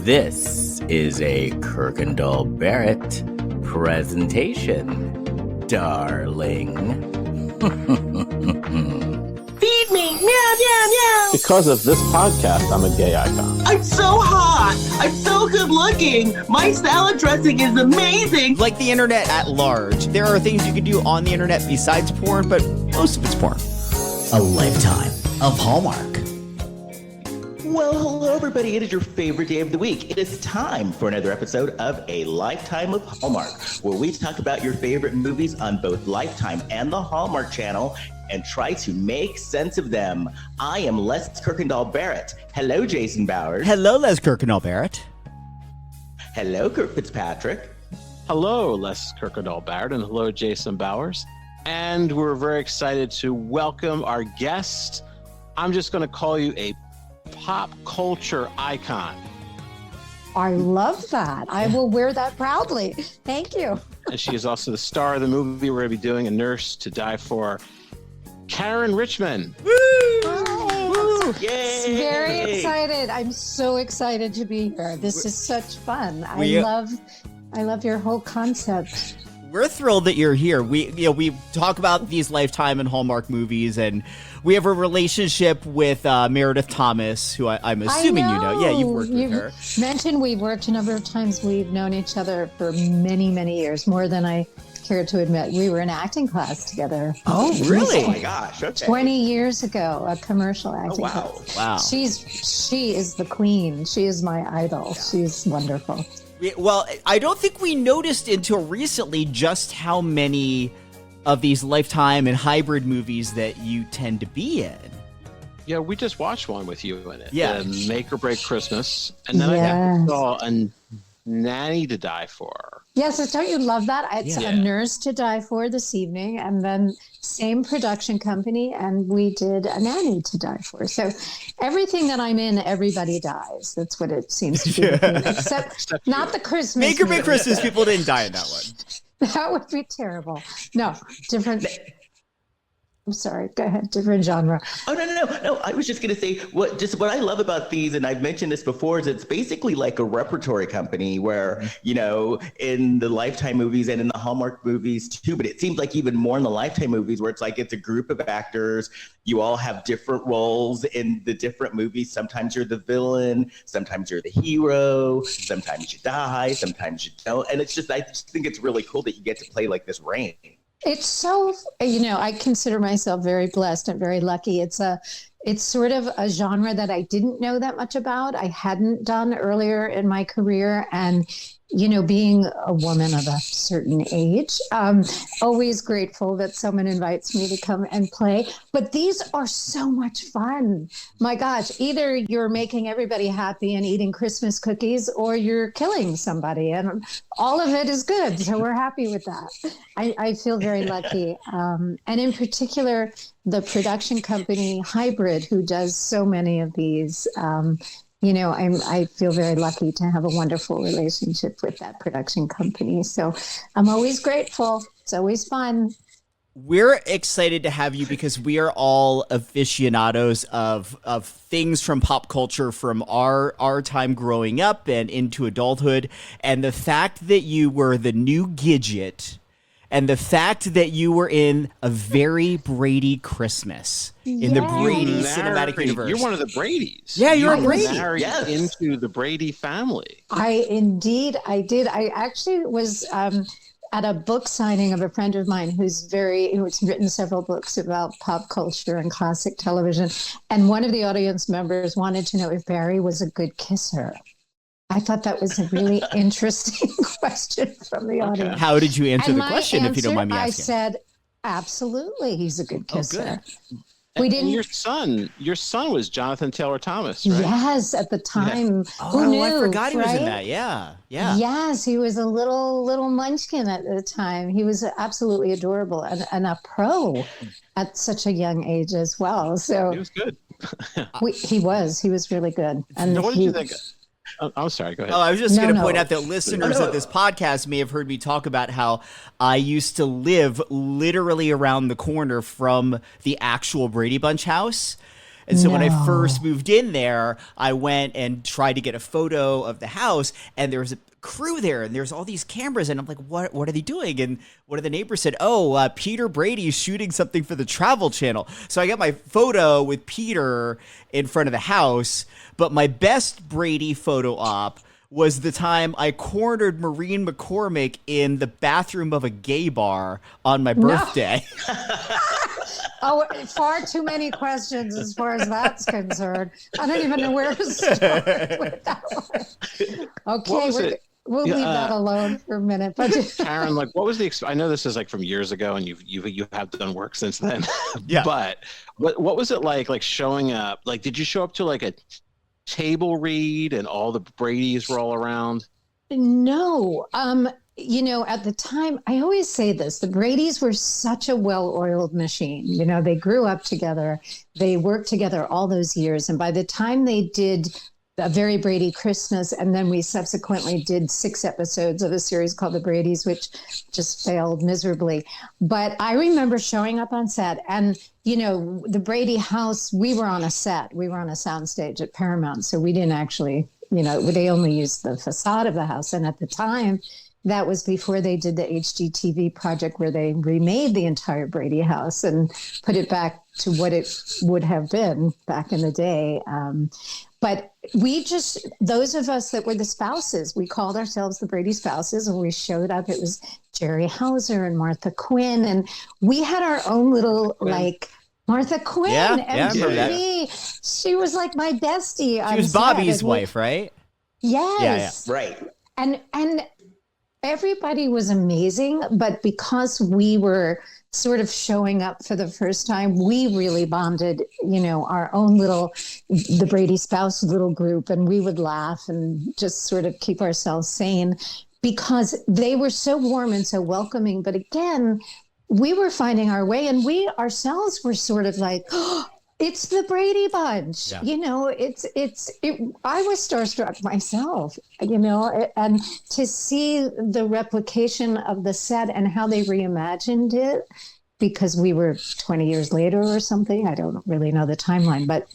This is a Kirkendall Barrett presentation, darling. Feed me, meow, meow, meow. Because of this podcast, I'm a gay icon. I'm so hot. I'm so good looking. My salad dressing is amazing. Like the internet at large, there are things you can do on the internet besides porn, but most of it's porn. A lifetime of Hallmark. Well, hello, everybody. It is your favorite day of the week. It is time for another episode of A Lifetime of Hallmark, where we talk about your favorite movies on both Lifetime and the Hallmark Channel and try to make sense of them. I am Les Kirkendall Barrett. Hello, Jason Bowers. Hello, Les Kirkendall Barrett. Hello, Kirk Fitzpatrick. Hello, Les Kirkendall Barrett, and hello, Jason Bowers. And we're very excited to welcome our guest. I'm just going to call you a pop culture icon. I love that. I will wear that proudly. Thank you. And she is also the star of the movie we're going to be doing, A Nurse to Die For. Caryn Richman. Woo! Hi. Yay! Very excited. I'm so excited to be here. This is such fun. I love your whole concept. We're thrilled that you're here. We talk about these Lifetime and Hallmark movies, and we have a relationship with Meredith Thomas, who I'm assuming you know. Yeah, you've worked with her. You've mentioned we've worked a number of times. We've known each other for many, many years, more than I care to admit. We were in acting class together. Oh, really? Oh my gosh. Okay. 20 years ago, a commercial acting class. Wow. She is the queen. She is my idol. Yeah. She's wonderful. Well, I don't think we noticed until recently just how many of these Lifetime and hybrid movies that you tend to be in. Yeah, we just watched one with you in it. Yeah. Make or Break Christmas. And then I saw A Nanny to Die For. Yes, don't you love that? It's A Nurse to Die For this evening, and then same production company, and we did A Nanny to Die For. So everything that I'm in, everybody dies. That's what it seems to be. Except not the Christmas. Make or Break Christmas, people didn't die in that one. That would be terrible. No, different. I'm sorry. Go ahead. Different genre. Oh, no. I was just going to say what I love about these, and I've mentioned this before, is it's basically like a repertory company where, you know, in the Lifetime movies and in the Hallmark movies too, but it seems like even more in the Lifetime movies where it's like it's a group of actors. You all have different roles in the different movies. Sometimes you're the villain. Sometimes you're the hero. Sometimes you die. Sometimes you don't. And it's just, I just think it's really cool that you get to play like this range. It's so, I consider myself very blessed and very lucky. It's sort of a genre that I didn't know that much about. I hadn't done earlier in my career. And, being a woman of a certain age, always grateful that someone invites me to come and play. But these are so much fun. My gosh, either you're making everybody happy and eating Christmas cookies, or you're killing somebody. And all of it is good. So we're happy with that. I feel very lucky. And in particular, the production company Hybrid, who does so many of these, I feel very lucky to have a wonderful relationship with that production company. So I'm always grateful. It's always fun. We're excited to have you because we are all aficionados of things from pop culture from our time growing up and into adulthood. And the fact that you were the new Gidget, and the fact that you were in A Very Brady Christmas in the Brady cinematic universe. You're one of the Bradys. Yeah, you're a Brady. Married into the Brady family. I did. I actually was at a book signing of a friend of mine who's written several books about pop culture and classic television. And one of the audience members wanted to know if Barry was a good kisser. I thought that was a really interesting question from the audience. How did you answer the question, if you don't mind me asking? I said, absolutely, he's a good kisser. Oh, good. Your son was Jonathan Taylor Thomas, right? Yes, at the time. Yeah. Who knew, I forgot he was right? in that. Yeah. Yes, he was a little munchkin at the time. He was absolutely adorable and a pro at such a young age as well. So he was good. He was really good. And what did you think? I'm sorry, go ahead. Oh, I was just going to point out that listeners of this podcast may have heard me talk about how I used to live literally around the corner from the actual Brady Bunch house. And so when I No. first moved in there, I went and tried to get a photo of the house, and there was a crew there, and there's all these cameras, and I'm like, what are they doing? And one of the neighbors said, Peter Brady is shooting something for the Travel Channel. So I got my photo with Peter in front of the house, but my best Brady photo op was the time I cornered Maureen McCormick in the bathroom of a gay bar on my birthday. Oh, far too many questions as far as that's concerned. I don't even know where to start with that one. Okay, we'll leave that alone for a minute. But Caryn, like, what was I know this is like from years ago, and you have done work since then. Yeah. But what was it like showing up? Like, did you show up to like a table read and all the Bradys were all around? No. At the time, I always say this, the Bradys were such a well-oiled machine. They grew up together. They worked together all those years. And by the time they did A Very Brady Christmas, and then we subsequently did 6 episodes of a series called The Bradys, which just failed miserably. But I remember showing up on set, and the Brady house, we were on a set. We were on a soundstage at Paramount, so we didn't actually, they only used the facade of the house. And at the time, that was before they did the HGTV project where they remade the entire Brady house and put it back to what it would have been back in the day. But those of us that were the spouses, we called ourselves the Brady spouses, and we showed up. It was Jerry Hauser and Martha Quinn, and we had our own little, like, Martha Quinn. MVP. She was like my bestie. She was Bobby's wife, right? Yes. Yeah. Right. And everybody was amazing, but because we were sort of showing up for the first time, we really bonded, our own the Brady spouse little group, and we would laugh and just sort of keep ourselves sane because they were so warm and so welcoming. But again, we were finding our way, and we ourselves were sort of like, oh, it's the Brady Bunch. Yeah. I was starstruck myself, and to see the replication of the set and how they reimagined it, because we were 20 years later or something. I don't really know the timeline, but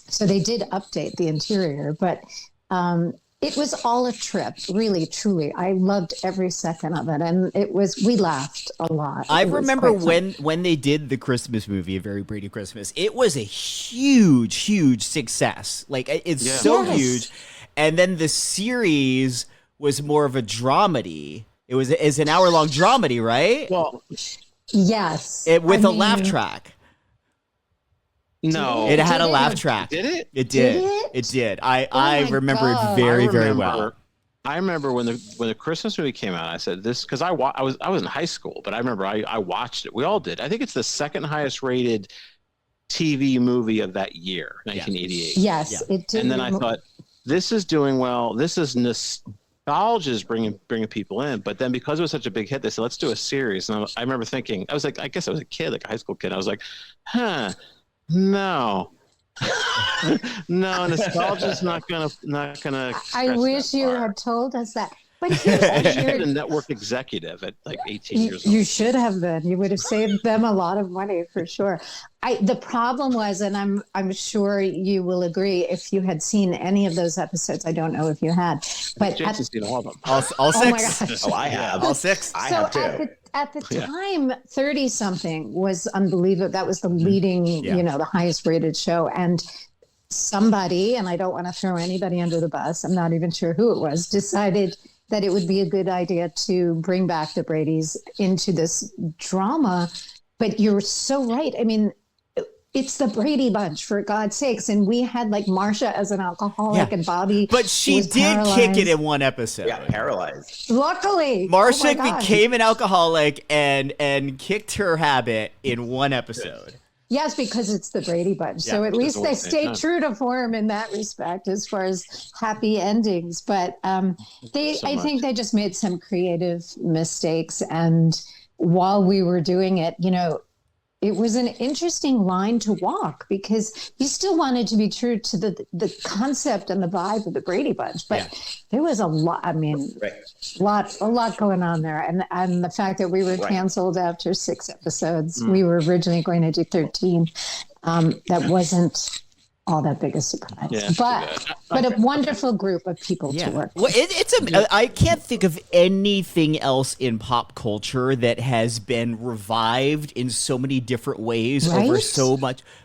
so they did update the interior, but it was all a trip, really, truly. I loved every second of it. And we laughed a lot. I remember when they did the Christmas movie, A Very Brady Christmas, it was a huge, huge success. Like, it's so huge. And then the series was more of a dramedy. It's an hour-long dramedy, right? Well, yes. With a laugh track. No. It had a laugh track. Did it? It did. It did. I remember it very, very well. I remember when the Christmas movie came out, I said this because I was in high school, but I remember I watched it. We all did. I think it's the second highest rated TV movie of that year, 1988. Yes, it did. And then I thought, this is doing well. This is nostalgia is bringing people in. But then because it was such a big hit, they said, let's do a series. And I remember thinking, I was like, I guess I was a kid, like a high school kid. I was like, no. No, nostalgia's not gonna. I wish you had told us that. But I should have been a network executive at like 18 years old. You should have been. You would have saved them a lot of money for sure. The problem was, and I'm sure you will agree, if you had seen any of those episodes, I don't know if you had, but Jason's seen all of them. All 6. Oh my gosh. Oh, I have. All 6. I have too. At the time, 30-something was unbelievable. That was the leading, the highest rated show. And somebody, and I don't want to throw anybody under the bus, I'm not even sure who it was, decided that it would be a good idea to bring back the Bradys into this drama. But you're so right. I mean, it's the Brady Bunch, for God's sakes. And we had like Marcia as an alcoholic and Bobby. But she did kick it in one episode. Yeah, paralyzed. Luckily. Marcia became an alcoholic and kicked her habit in one episode. Yes, because it's the Brady Bunch. So at least they stay true to form in that respect as far as happy endings. But I think they just made some creative mistakes. And while we were doing it, it was an interesting line to walk because you still wanted to be true to the concept and the vibe of the Brady Bunch, but there was a lot. I mean, a lot going on there, and the fact that we were canceled after 6 episodes, we were originally going to do 13. That wasn't all that big a surprise, but a wonderful group of people to work with. Well, I can't think of anything else in pop culture that has been revived in so many different ways over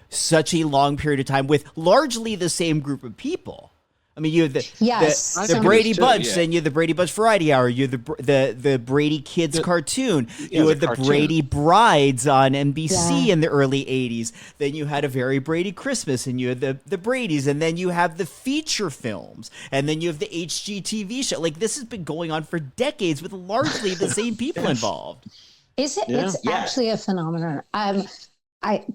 such a long period of time with largely the same group of people. I mean, you have the Brady Bunch, then you have the Brady Bunch Variety Hour, you have the Brady Kids cartoon, you had the Brady Brides on NBC in the early 80s, then you had a Very Brady Christmas, and you had the Bradys, and then you have the feature films, and then you have the HGTV show. Like, this has been going on for decades with largely the same people involved. It's actually a phenomenon.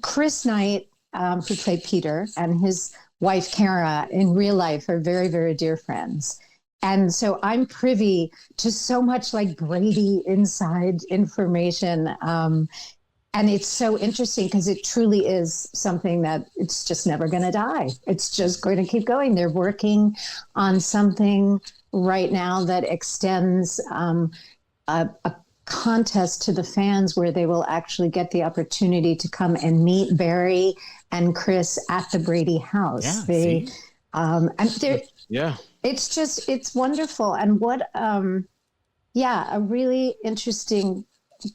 Chris Knight, who played Peter, and his wife Kara in real life are very, very dear friends. And so I'm privy to so much like Brady inside information. And it's so interesting because it truly is something that it's just never going to die. It's just going to keep going. They're working on something right now that extends a contest to the fans where they will actually get the opportunity to come and meet Barry and Chris at the Brady house. It's wonderful. And what, a really interesting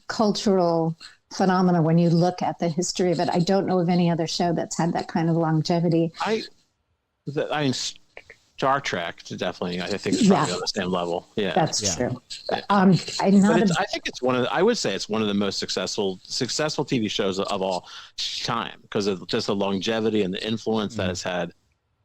cultural phenomena when you look at the history of it. I don't know of any other show that's had that kind of longevity. I mean, Star Trek, definitely. I think it's probably on the same level. Yeah, that's true. I think it's I would say it's one of the most successful TV shows of all time because of just the longevity and the influence that it's had.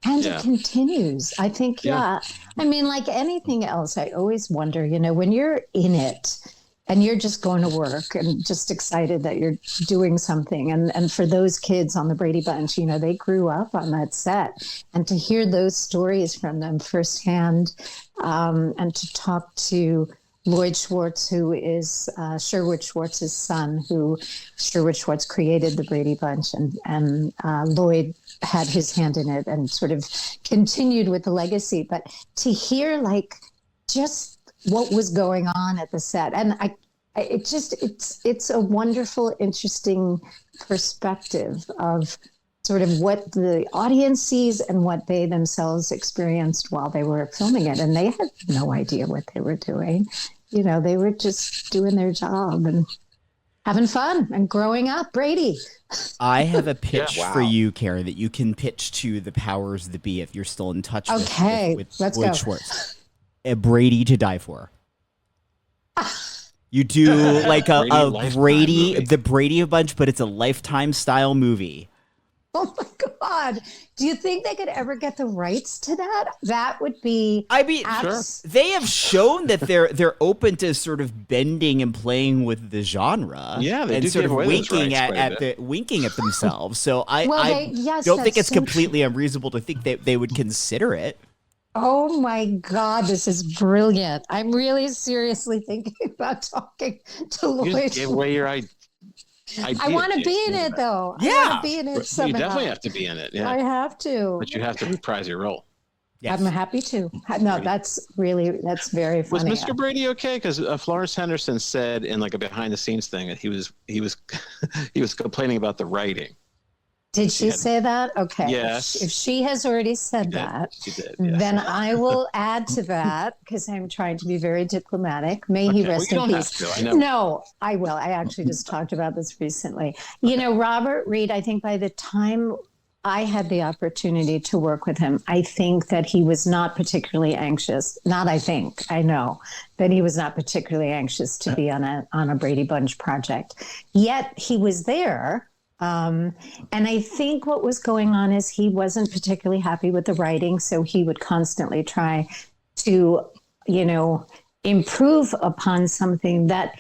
And it continues. I think, I mean, like anything else, I always wonder, when you're in it and you're just going to work and just excited that you're doing something. And for those kids on the Brady Bunch, they grew up on that set. And to hear those stories from them firsthand, and to talk to Lloyd Schwartz, who is Sherwood Schwartz's son, who Sherwood Schwartz created the Brady Bunch, and Lloyd had his hand in it and sort of continued with the legacy. But to hear just what was going on at the set, and it's a wonderful, interesting perspective of sort of what the audience sees and what they themselves experienced while they were filming it, and they had no idea what they were doing. They were just doing their job and having fun and growing up. Brady. I have a pitch for you, Caryn, that you can pitch to the powers that be if you're still in touch with let's Lloyd go. Schwartz. A Brady to die for. You do like a Brady, the Brady Bunch, but it's a Lifetime style movie. Oh my God. Do you think they could ever get the rights to that? That would be. I mean, they have shown that they're open to sort of bending and playing with the genre. Yeah, they and do sort of winking at winking at themselves. So I don't think it's so completely unreasonable to think that they would consider it. Oh my God, this is brilliant. I'm really seriously thinking about talking to Lloyd. You just gave away your idea. I want to be in it, though. Yeah. I want to be in it somehow. You definitely have to be in it. Yeah. I have to. But you have to reprise your role. Yes. I'm happy to. No, that's very funny. Was Mr. Brady okay? Because Florence Henderson said in like a behind the scenes thing that he was complaining about the writing. Did she say that? Okay. Yes. If she has already said that, she did, yes. then I will add to that because I'm trying to be very diplomatic. May he rest in peace. I know. No, I will. I actually just talked about this recently. Robert Reed, I think by the time I had the opportunity to work with him, I think that he was not particularly anxious. Not I think, I know that he was not particularly anxious to be on a Brady Bunch project. Yet he was there. And I think what was going on is he wasn't particularly happy with the writing, so he would constantly try to, improve upon something that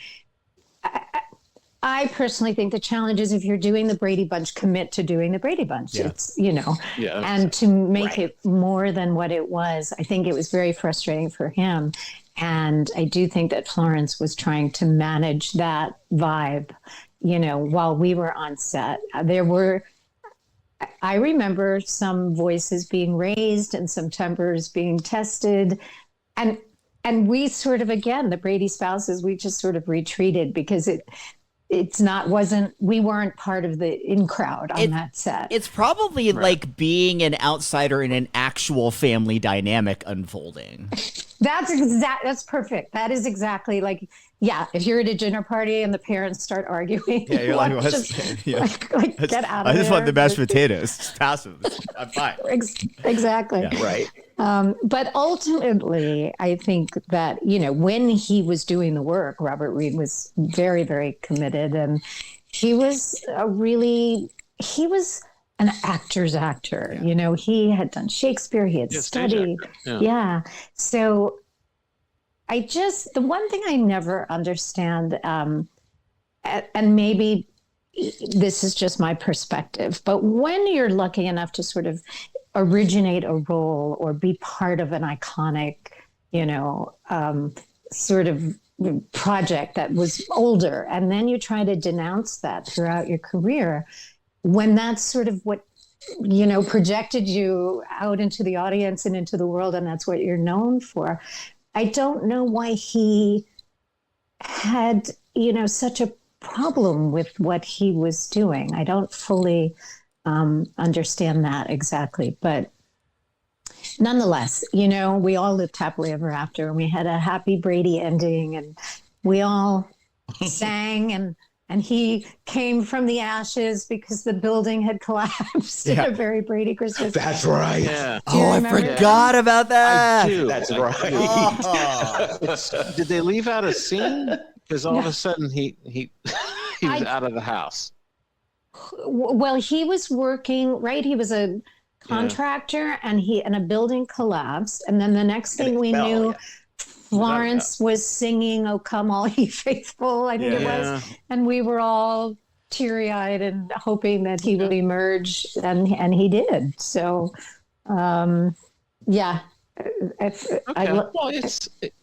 I personally think the challenge is if you're doing the Brady Bunch, commit to doing the Brady Bunch. Yeah. It's, and to make it more than what it was. I think it was very frustrating for him. And I do think that Florence was trying to manage that vibe, while we were on set. I remember some voices being raised and some tempers being tested. And we sort of, again, the Brady spouses, we just sort of retreated because we weren't part of the in crowd on that set. It's probably like being an outsider in an actual family dynamic unfolding. That's perfect. That is exactly like, if you're at a dinner party and the parents start arguing, you're like, get out of there. I just want the mashed potatoes. Just pass them. I'm fine. Exactly. Yeah, right. But ultimately, I think that, when he was doing the work, Robert Reed was very, very committed. And he was an actor's actor. Yeah. He had done Shakespeare, he had studied. Yeah. So the one thing I never understand, and maybe this is just my perspective, but when you're lucky enough to sort of originate a role or be part of an iconic, sort of project that was older, and then you try to denounce that throughout your career, when that's sort of what, projected you out into the audience and into the world, and that's what you're known for. I don't know why he had, such a problem with what he was doing. I don't fully understand that exactly. But nonetheless, we all lived happily ever after, and we had a happy Brady ending, and we all sang, and he came from the ashes because the building had collapsed in a very Brady Christmas. That's right. Yeah. I forgot about that. I do. That's I right. do. Did they leave out a scene? Because all of a sudden he was out of the house. Well, he was working, right? He was a contractor, and a building collapsed. And then the next thing we knew, Florence was singing, "Oh, Come All Ye Faithful," I think it was. And we were all teary-eyed and hoping that he would emerge, and he did. So, Well,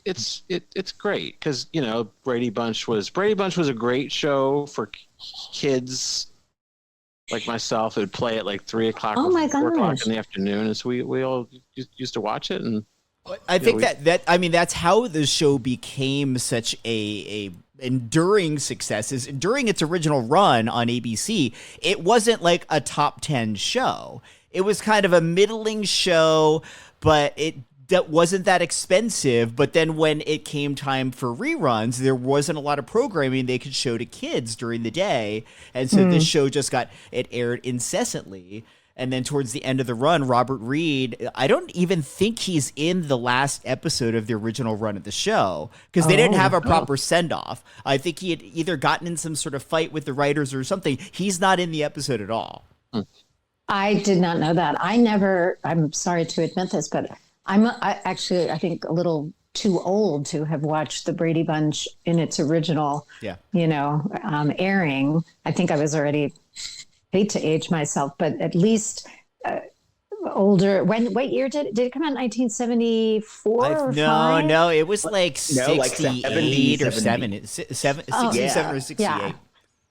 it's great because Brady Bunch was a great show for kids like myself who'd play at like 3 o'clock or 4 o'clock in the afternoon, and so we all used to watch it. And I think that's how the show became such a enduring success. Is during its original run on ABC, it wasn't like a top 10 show. It was kind of a middling show, but that wasn't that expensive. But then when it came time for reruns, there wasn't a lot of programming they could show to kids during the day. And so this show it aired incessantly. And then towards the end of the run, Robert Reed, I don't even think he's in the last episode of the original run of the show because they didn't have a proper send-off. I think he had either gotten in some sort of fight with the writers or something. He's not in the episode at all. I did not know that. I'm sorry to admit this, but I think a little too old to have watched the Brady Bunch in its original, airing. I think I was already, hate to age myself, but at least older. What year did it come out? 1974 or 5? No, it was like 68 70, or 67 or 68. Yeah.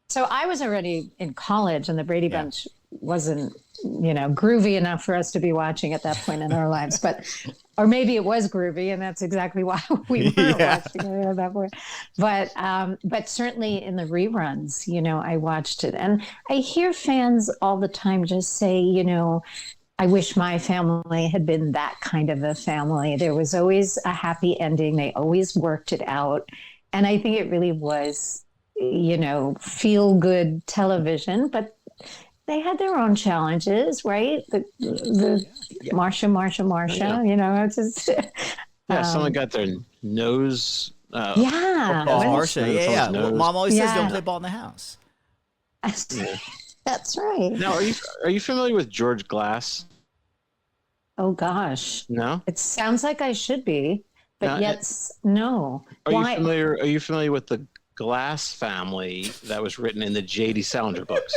So I was already in college, and the Brady Bunch wasn't, groovy enough for us to be watching at that point in our lives. Or maybe it was groovy, and that's exactly why we weren't watching it at that point. But certainly in the reruns, I watched it, and I hear fans all the time just say, I wish my family had been that kind of a family. There was always a happy ending. They always worked it out. And I think it really was, feel good television, but they had their own challenges, right? Marsha, it's just someone got their nose. Marsha, Well, Mom always says don't play ball in the house. That's right. Now, are you familiar with George Glass? Oh gosh, no. It sounds like I should be, but no. Are you familiar with the Glass family that was written in the J.D. Salinger books?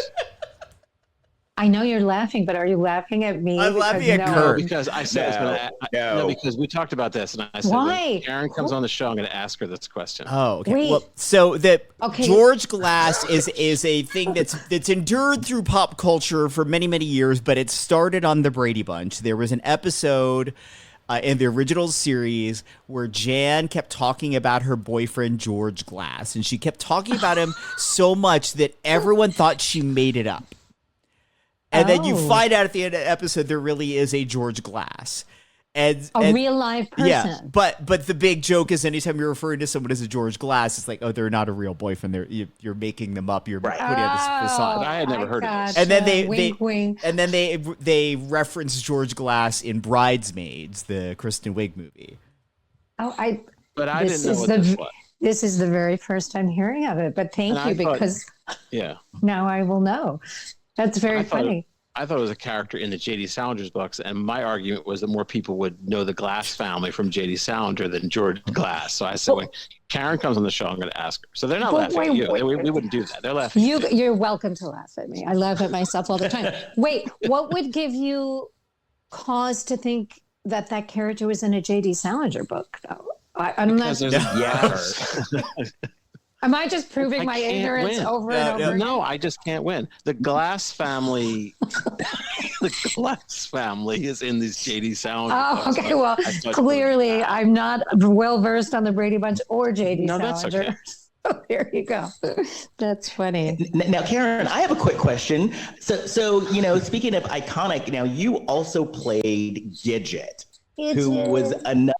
I know you're laughing, but are you laughing at me? I'm laughing at no. Kurt. Because I said no, because we talked about this, and I said Why? when Caryn comes on the show, I'm going to ask her this question. Oh, okay. Wait. Well, so Okay. George Glass is a thing that's endured through pop culture for many, many years, but it started on the Brady Bunch. There was an episode in the original series where Jan kept talking about her boyfriend George Glass, and she kept talking about him so much that everyone thought she made it up. And then you find out at the end of the episode there really is a George Glass. And real live person. Yeah, but the big joke is anytime you're referring to someone as a George Glass, it's like, oh, they're not a real boyfriend. You're making them up. You're putting on this facade. I had never heard of this. And then wink. and then they reference George Glass in Bridesmaids, the Kristen Wiig movie. But I didn't know what this was. This is the very first I'm hearing of it. But thank you, because now I will know. That's very funny. I thought it was a character in the J.D. Salinger's books, and my argument was that more people would know the Glass family from J.D. Salinger than George Glass. So I said, when Caryn comes on the show, I'm going to ask her. So they're not laughing at you. We wouldn't do that. They're laughing. You're welcome to laugh at me. I laugh at myself all the time. Wait, what would give you cause to think that character was in a J.D. Salinger book, though? I'm not. Am I just proving my ignorance over and over again? No, I just can't win. The Glass family, the Glass family is in these J.D. Salinger books. Okay. Well, clearly I'm not well versed on the Brady Bunch or J.D. Salinger. That's okay. So there you go. That's funny. Now, Caryn, I have a quick question. So speaking of iconic, now you also played Gidget, who was another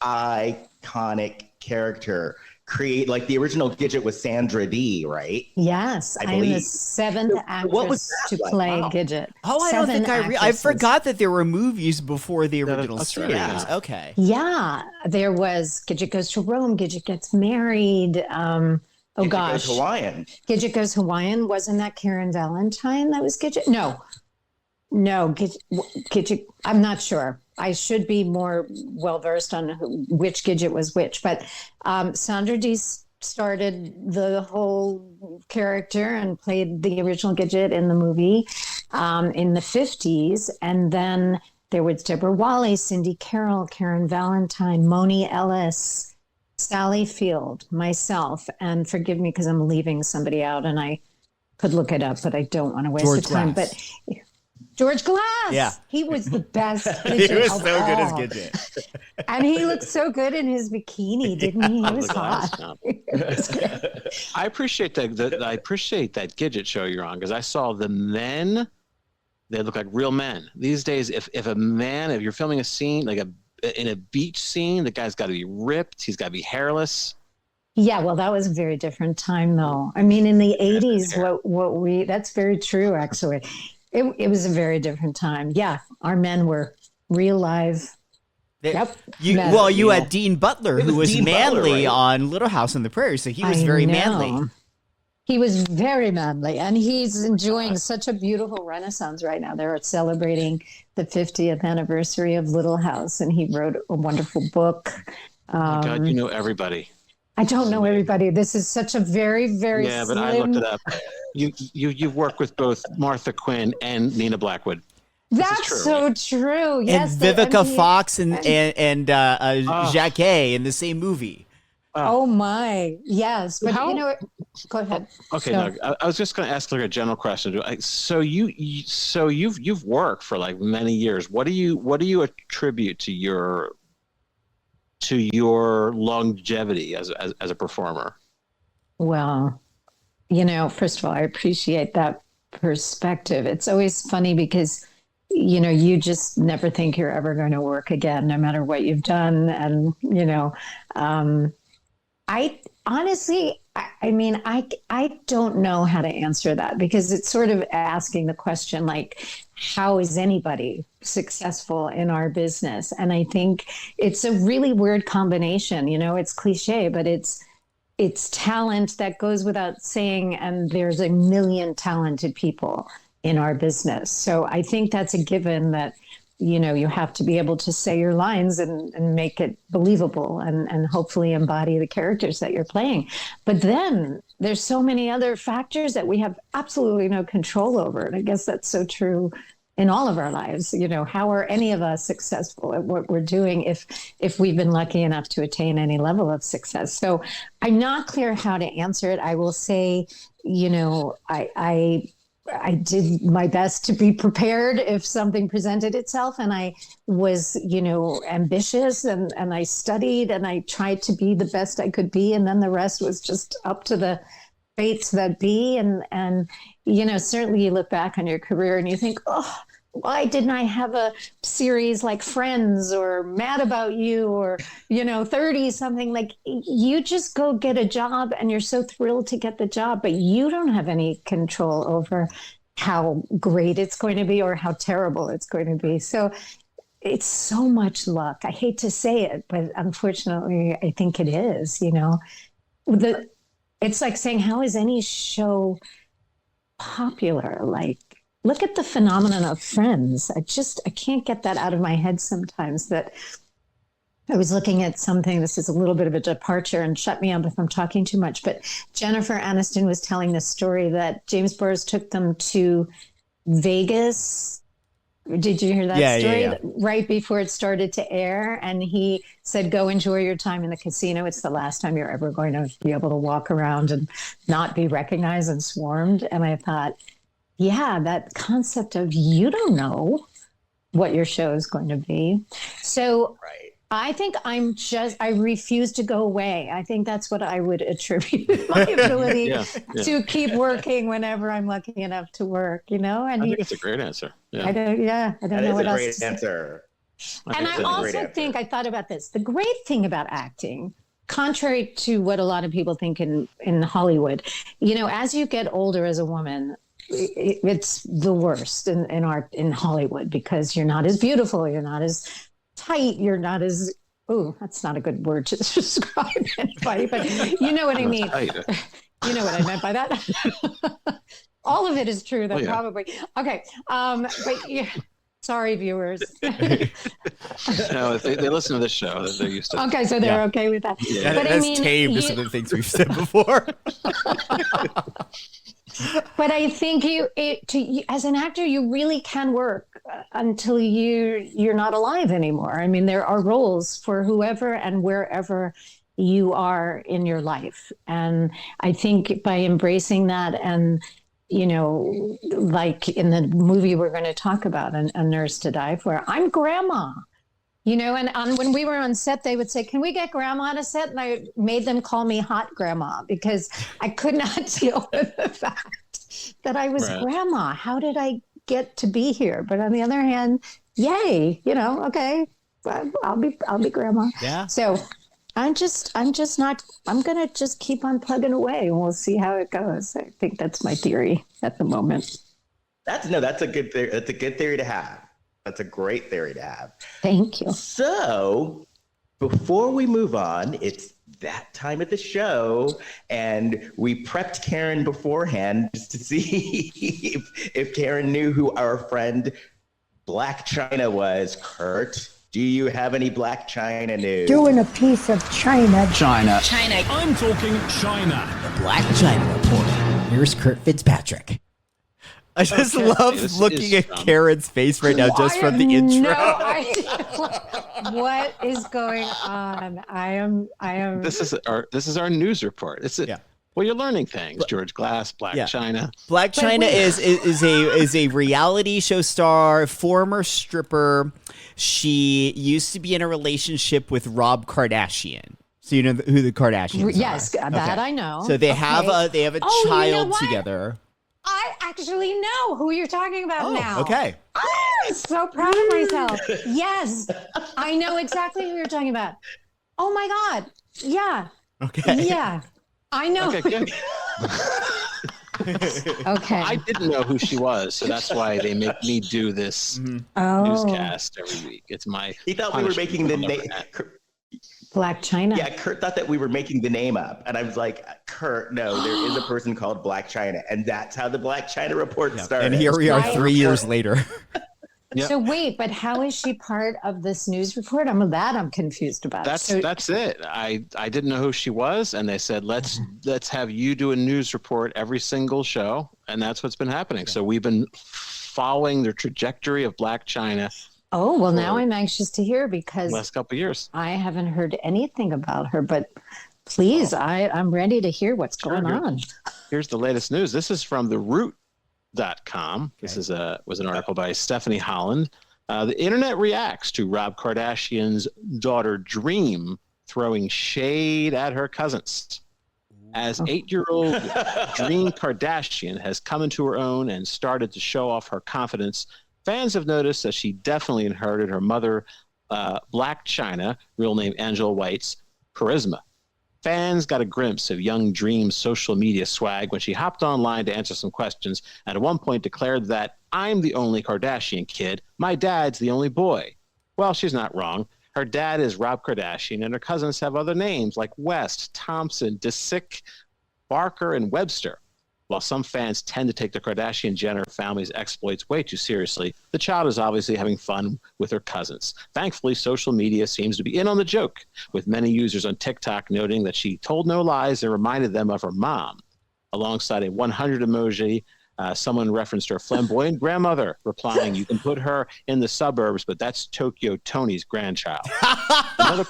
iconic character. Like the original Gidget was Sandra Dee, right? Yes, I am the 7th actress to play Gidget. Oh, I don't think I forgot that there were movies before the original series. Yeah. Okay. Yeah, there was Gidget Goes to Rome, Gidget Gets Married. Gidget Goes Hawaiian. Gidget Goes Hawaiian. Wasn't that Karen Valentine that was Gidget? No, Gidget. I'm not sure. I should be more well-versed on which Gidget was which. But Sandra Dee started the whole character and played the original Gidget in the movie in the 50s. And then there was Deborah Walley, Cindy Carroll, Karen Valentine, Moni Ellis, Sally Field, myself. And forgive me because I'm leaving somebody out and I could look it up, but I don't want to waste the time. But George Glass. Yeah. He was the best Gidget. He was so good as Gidget. And he looked so good in his bikini, didn't he? He was hot. I appreciate that. I appreciate that Gidget show you're on, because I saw the men. They look like real men. These days, if you're filming a scene, in a beach scene, the guy's got to be ripped. He's got to be hairless. Yeah, well, that was a very different time, though. I mean, in the 80s, that's very true, actually. It was a very different time. Yeah, our men were real live. You had Dean Butler, who was manly on Little House on the Prairie, so he was very manly. He was very manly, and he's enjoying such a beautiful renaissance right now. They're celebrating the 50th anniversary of Little House, and he wrote a wonderful book. Oh my God, you know everybody. I don't know everybody. This is such a very, very but I looked it up. You've worked with both Martha Quinn and Nina Blackwood. That's so true. Yes, and Vivica Fox and Jacquet in the same movie. Oh my, yes. But go ahead. Okay, no, I was just going to ask a general question. So you've worked for many years. What do you attribute to your longevity as a performer? Well, first of all, I appreciate that perspective. It's always funny because, you just never think you're ever going to work again, no matter what you've done. And, I honestly, I don't know how to answer that, because it's sort of asking the question, how is anybody successful in our business? And I think it's a really weird combination. It's cliche, but it's talent that goes without saying. And there's a million talented people in our business. So I think that's a given that you have to be able to say your lines and make it believable and hopefully embody the characters that you're playing. But then there's so many other factors that we have absolutely no control over. And I guess that's so true in all of our lives. How are any of us successful at what we're doing if we've been lucky enough to attain any level of success? So I'm not clear how to answer it. I will say, I did my best to be prepared if something presented itself. And I was, ambitious and I studied and I tried to be the best I could be. And then the rest was just up to the fates that be. And certainly you look back on your career and you think, oh, why didn't I have a series like Friends or Mad About You or, 30 something? Like, you just go get a job and you're so thrilled to get the job, but you don't have any control over how great it's going to be or how terrible it's going to be. So it's so much luck. I hate to say it, but unfortunately, I think it is, it's like saying, how is any show popular? Like, look at the phenomenon of Friends. I can't get that out of my head sometimes. That I was looking at something, this is a little bit of a departure and shut me up if I'm talking too much, but Jennifer Aniston was telling this story that James Burrows took them to Vegas. Did you hear that story? Yeah. Right before it started to air. And he said, go enjoy your time in the casino. It's the last time you're ever going to be able to walk around and not be recognized and swarmed. And I thought, yeah, that concept of you don't know what your show is going to be. So I think I refuse to go away. I think that's what I would attribute my ability to keep working whenever I'm lucky enough to work, And I think it's a great answer. Yeah. I don't know what else to say. That is a great answer. And I also think, I thought about this, the great thing about acting, contrary to what a lot of people think in Hollywood, as you get older as a woman, it's the worst in Hollywood because you're not as beautiful, you're not as tight, you're not as that's not a good word to describe anybody, but you know what I mean. You know what I meant by that. All of it is true, though, probably. Okay, but yeah. Sorry, viewers. No, if they listen to this show, they're used to. Okay, so they're okay with that. Yeah, but that's tame to some of the things we've said before. But I think as an actor, you really can work until you're not alive anymore. I mean, there are roles for whoever and wherever you are in your life. And I think by embracing that and, like in the movie we're going to talk about, A Nurse to Die For, I'm grandma. And when we were on set, they would say, can we get grandma to set? And I made them call me hot grandma because I could not deal with the fact that I was grandma. How did I get to be here? But on the other hand, yay, okay, I'll be grandma. Yeah. So I'm going to just keep on plugging away and we'll see how it goes. I think that's my theory at the moment. That's a good theory. That's a good theory to have. That's a great theory to have. Thank you. So before we move on, it's that time of the show, and we prepped Caryn beforehand just to see if Caryn knew who our friend Blac Chyna was. Kurt, do you have any Blac Chyna news? Doing a piece of China. China. I'm talking China. The Blac Chyna Report. Here's Kurt Fitzpatrick. I just love looking at Caryn's face right now just from the intro. No idea what is going on. I am. This is our news report. Well, you're learning things. George Glass, Blac Chyna. Blac Chyna is a reality show star, former stripper. She used to be in a relationship with Rob Kardashian. So you know who the Kardashians are? Yes, that I know. So they have a child together. I actually know who you're talking about now. Okay. I'm so proud of myself. Yes, I know exactly who you're talking about. Oh my God. Yeah. Okay. Yeah. I know. Okay, good. Okay. I didn't know who she was, so that's why they make me do this newscast every week. It's my. He thought we were making the name. Blac Chyna. Yeah, Kurt thought that we were making the name up. And I was like, Kurt, no, there is a person called Blac Chyna. And that's how the Blac Chyna report started. And here we are 3 years later. Yep. So wait, but how is she part of this news report? I'm confused about. That's it. I didn't know who she was, and they said let's have you do a news report every single show, and that's what's been happening. So we've been following the trajectory of Blac Chyna. Oh well, now I'm anxious to hear because last couple of years I haven't heard anything about her. But please, I'm ready to hear what's going on. Here's the latest news. This is from theroot.com. This was an article by Stephanie Holland. The internet reacts to Rob Kardashian's daughter Dream throwing shade at her cousins. As 8-year-old Dream Kardashian has come into her own and started to show off her confidence, fans have noticed that she definitely inherited her mother, Blac Chyna, real name Angela White's, charisma. Fans got a glimpse of young Dream's social media swag when she hopped online to answer some questions and at one point declared that, "I'm the only Kardashian kid. My dad's the only boy." Well, she's not wrong. Her dad is Rob Kardashian, and her cousins have other names like West, Thompson, Disick, Barker, and Webster. While some fans tend to take the Kardashian-Jenner family's exploits way too seriously, the child is obviously having fun with her cousins. Thankfully, social media seems to be in on the joke, with many users on TikTok noting that she told no lies and reminded them of her mom. Alongside a 100 emoji, someone referenced her flamboyant grandmother, replying, "You can put her in the suburbs, but that's Tokyo Tony's grandchild." Another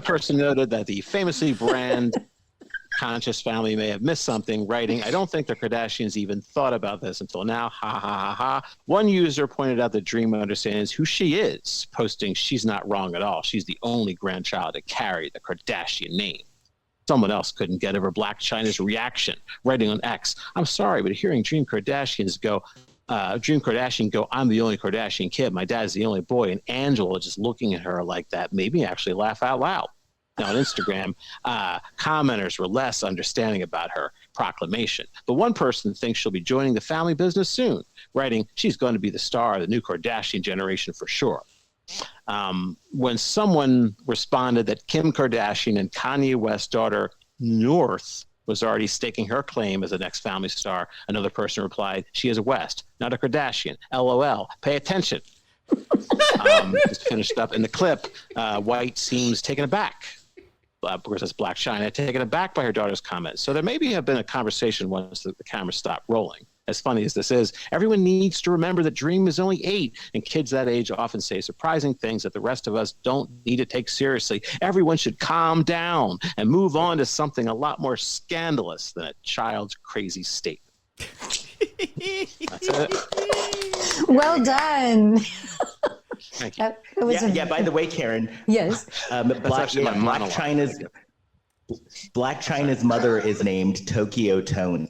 person noted that the famously brand-conscious family may have missed something, writing, "I don't think the Kardashians even thought about this until now. Ha, ha, ha, ha." One user pointed out that Dream understands who she is, posting, "She's not wrong at all. She's the only grandchild to carry the Kardashian name." Someone else couldn't get over Blac Chyna's reaction, writing on X, "I'm sorry, but hearing Dream Kardashian go, "I'm the only Kardashian kid. My dad's the only boy." And Angela just looking at her like that made me actually laugh out loud. Now on Instagram, commenters were less understanding about her proclamation. But one person thinks she'll be joining the family business soon, writing, "She's going to be the star of the new Kardashian generation for sure." When someone responded that Kim Kardashian and Kanye West's daughter North was already staking her claim as the next family star, another person replied, "She is a West, not a Kardashian. LOL. Pay attention." Just finished up in the clip. White seems taken aback. Of course, that's Blac Chyna, taken aback by her daughter's comments. So there maybe have been a conversation once the camera stopped rolling. As funny as this is, everyone needs to remember that Dream is only 8, and kids that age often say surprising things that the rest of us don't need to take seriously. Everyone should calm down and move on to something a lot more scandalous than a child's crazy state. That's it. Well done. Thank you. By the way, Caryn. Yes. Blac Chyna's mother is named Tokyo Tone.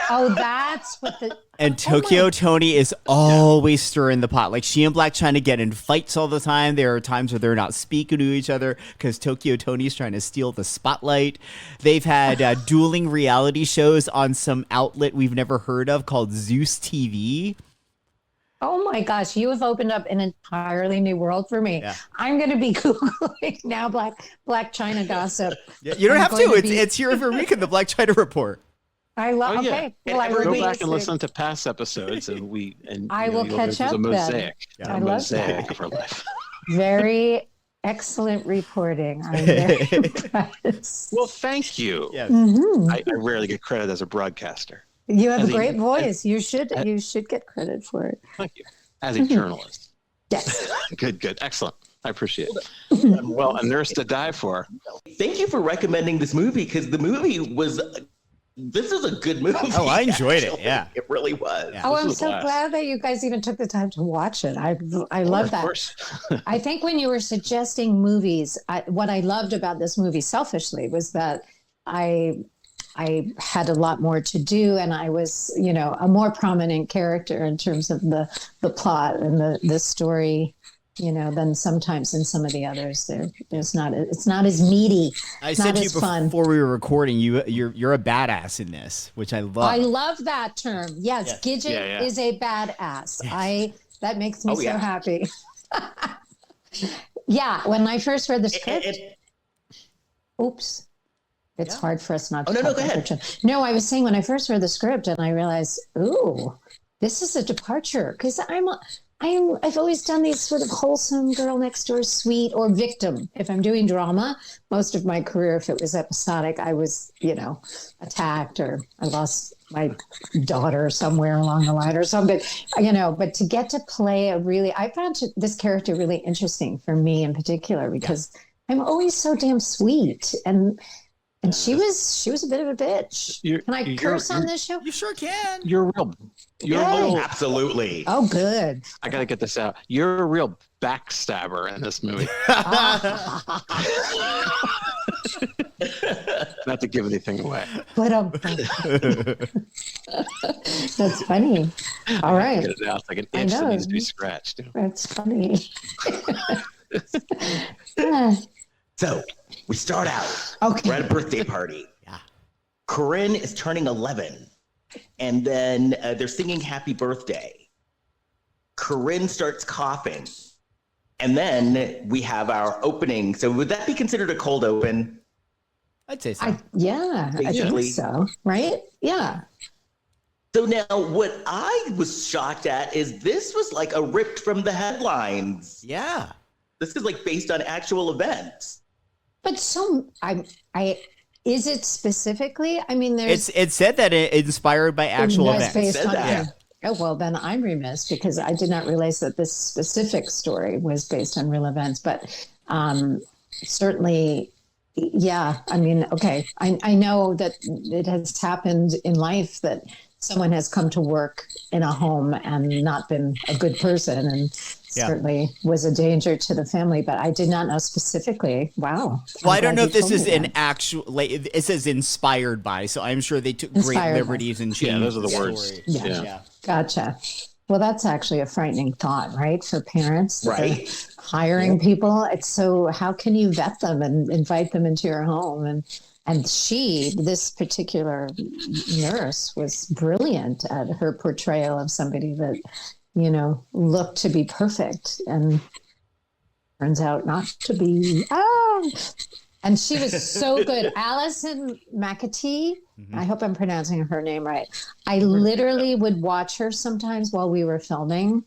Oh, that's what the... And Tokyo Tony is always stirring the pot. Like, she and Blac Chyna get in fights all the time. There are times where they're not speaking to each other because Tokyo Tony's trying to steal the spotlight. They've had dueling reality shows on some outlet we've never heard of called Zeus TV. Oh my gosh, you have opened up an entirely new world for me. Yeah. I'm going to be Googling now Blac Chyna gossip. Yeah, you don't have to. It's here every week in the Blac Chyna report. I love. Okay, well, I will go back and listen to past episodes, and I will catch up. A mosaic. Then. I love that. Of her life. Very excellent reporting. I'm very impressed. Well, thank you. Yes. Mm-hmm. I rarely get credit as a broadcaster. You have a great voice. You should get credit for it. Thank you. As a journalist. Yes. Good. Excellent. I appreciate it. Well, a nurse to die for. Thank you for recommending this movie, because the movie was... This is a good movie. Oh, I enjoyed it. Yeah, it really was. Yeah. Oh, I'm so glad that you guys even took the time to watch it. I love that. Of course. I think when you were suggesting movies, what I loved about this movie, selfishly, was that I had a lot more to do, and I was, a more prominent character in terms of the plot and the story. Than sometimes in some of the others. It's not as meaty. I said to you before we were recording, you're a badass in this, which I love. I love that term. Yes. Gidget is a badass. Yes. That makes me so happy. Yeah, when I first read the script. Oops. It's hard for us not to. Oh, no, talk go about ahead. Richmond. No, I was saying when I first read the script and I realized, ooh, this is a departure because I've always done these sort of wholesome girl next door, sweet or victim. If I'm doing drama, most of my career, if it was episodic, I was, attacked or I lost my daughter somewhere along the line or something, but to get to play I found this character really interesting for me in particular because I'm always so damn sweet and she was a bit of a bitch. Can I curse on this show? You sure can. You're a real. Absolutely. Oh, good. I got to get this out. You're a real backstabber in this movie. Not to give anything away. But that's funny. All right. Get it out. It's like an itch that needs to be scratched. That's funny. So we start out. Okay. We're at a birthday party. Yeah. Caryn is turning 11. And then they're singing happy birthday. Caryn starts coughing. And then we have our opening. So would that be considered a cold open? I'd say so. I think so. Right? Yeah. So now what I was shocked at is this was like a ripped from the headlines. Yeah. This is like based on actual events. But is it specifically? I mean, it said that it inspired by actual events. It said that. Yeah. Oh, well, then I'm remiss because I did not realize that this specific story was based on real events. But certainly, yeah. I mean, okay. I know that it has happened in life that someone has come to work in a home and not been a good person and certainly was a danger to the family, but I did not know specifically. Wow. Well, I don't know if this is an actual, it says inspired by, so I'm sure they took great liberties and changed. Yeah, those are the words. Yeah. Gotcha. Well, that's actually a frightening thought, right? For parents, right? Hiring people. It's so, how can you vet them and invite them into your home? And this particular nurse was brilliant at her portrayal of somebody that, looked to be perfect and turns out not to be. And she was so good. Alison McAtee, I hope I'm pronouncing her name right. I literally would watch her sometimes while we were filming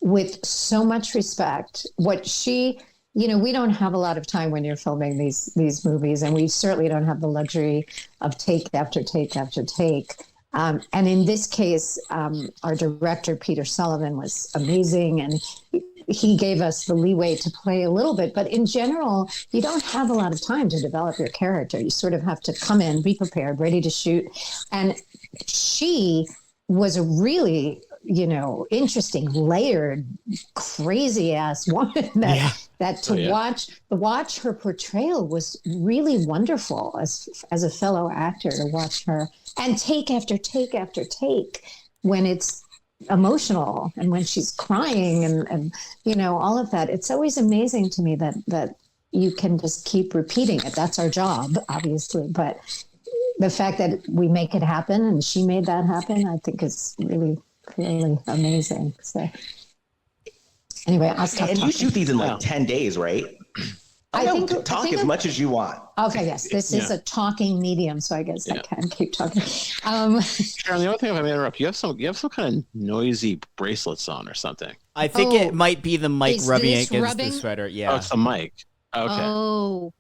with so much respect. What she, we don't have a lot of time when you're filming these movies, and we certainly don't have the luxury of take after take after take. And in this case, our director, Peter Sullivan, was amazing, and he gave us the leeway to play a little bit. But in general, you don't have a lot of time to develop your character. You sort of have to come in, be prepared, ready to shoot. And she was a really, interesting, layered, crazy ass woman watch her portrayal was really wonderful as a fellow actor to watch her and take after take after take when it's emotional and when she's crying and all of that. It's always amazing to me that you can just keep repeating it. That's our job, obviously, but the fact that we make it happen and she made that happen, I think is really, really amazing. So anyway, I'll stop talking. And you shoot these in like 10 days, right? I think talk as much as you want. Okay, yes, this is a talking medium, so I guess I can keep talking. Caryn, the only thing, if I may interrupt, you have some kind of noisy bracelets on or something. I think it might be the mic rubbing against the sweater. Yeah, it's the mic. Okay. Oh.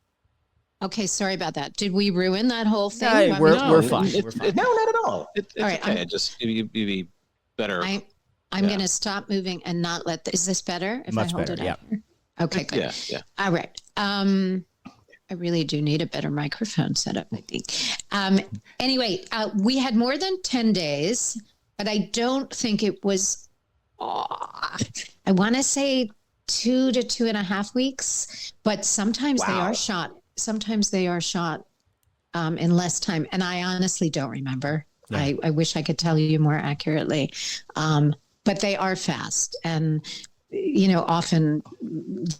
Okay, sorry about that. Did we ruin that whole thing? No, we're fine. We're fine. No, not at all. It's all right, okay. Just you'd be better. I'm going to stop moving and not let. Is this better? If Much I hold better. it out here? Okay, good. Yeah. All right. I really do need a better microphone setup, I think. Anyway, we had more than 10 days, but I don't think it was. I want to say 2 to 2.5 weeks, but sometimes they are shot. Sometimes they are shot in less time, and I honestly don't remember. Yeah. I wish I could tell you more accurately, but they are fast and, often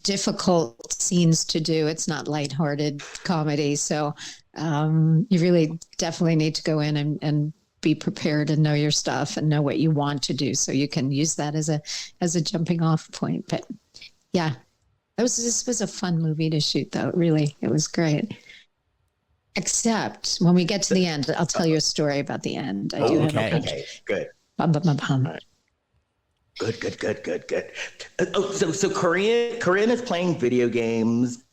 difficult scenes to do. It's not lighthearted comedy, so you really definitely need to go in and be prepared and know your stuff and know what you want to do, so you can use that as a jumping off point. But yeah. This was a fun movie to shoot, though. Really, it was great. Except when we get to the end, I'll tell you a story about the end. I do have a Okay, good. Bum, bum, bum, bum. Good. So Corinne is playing video games.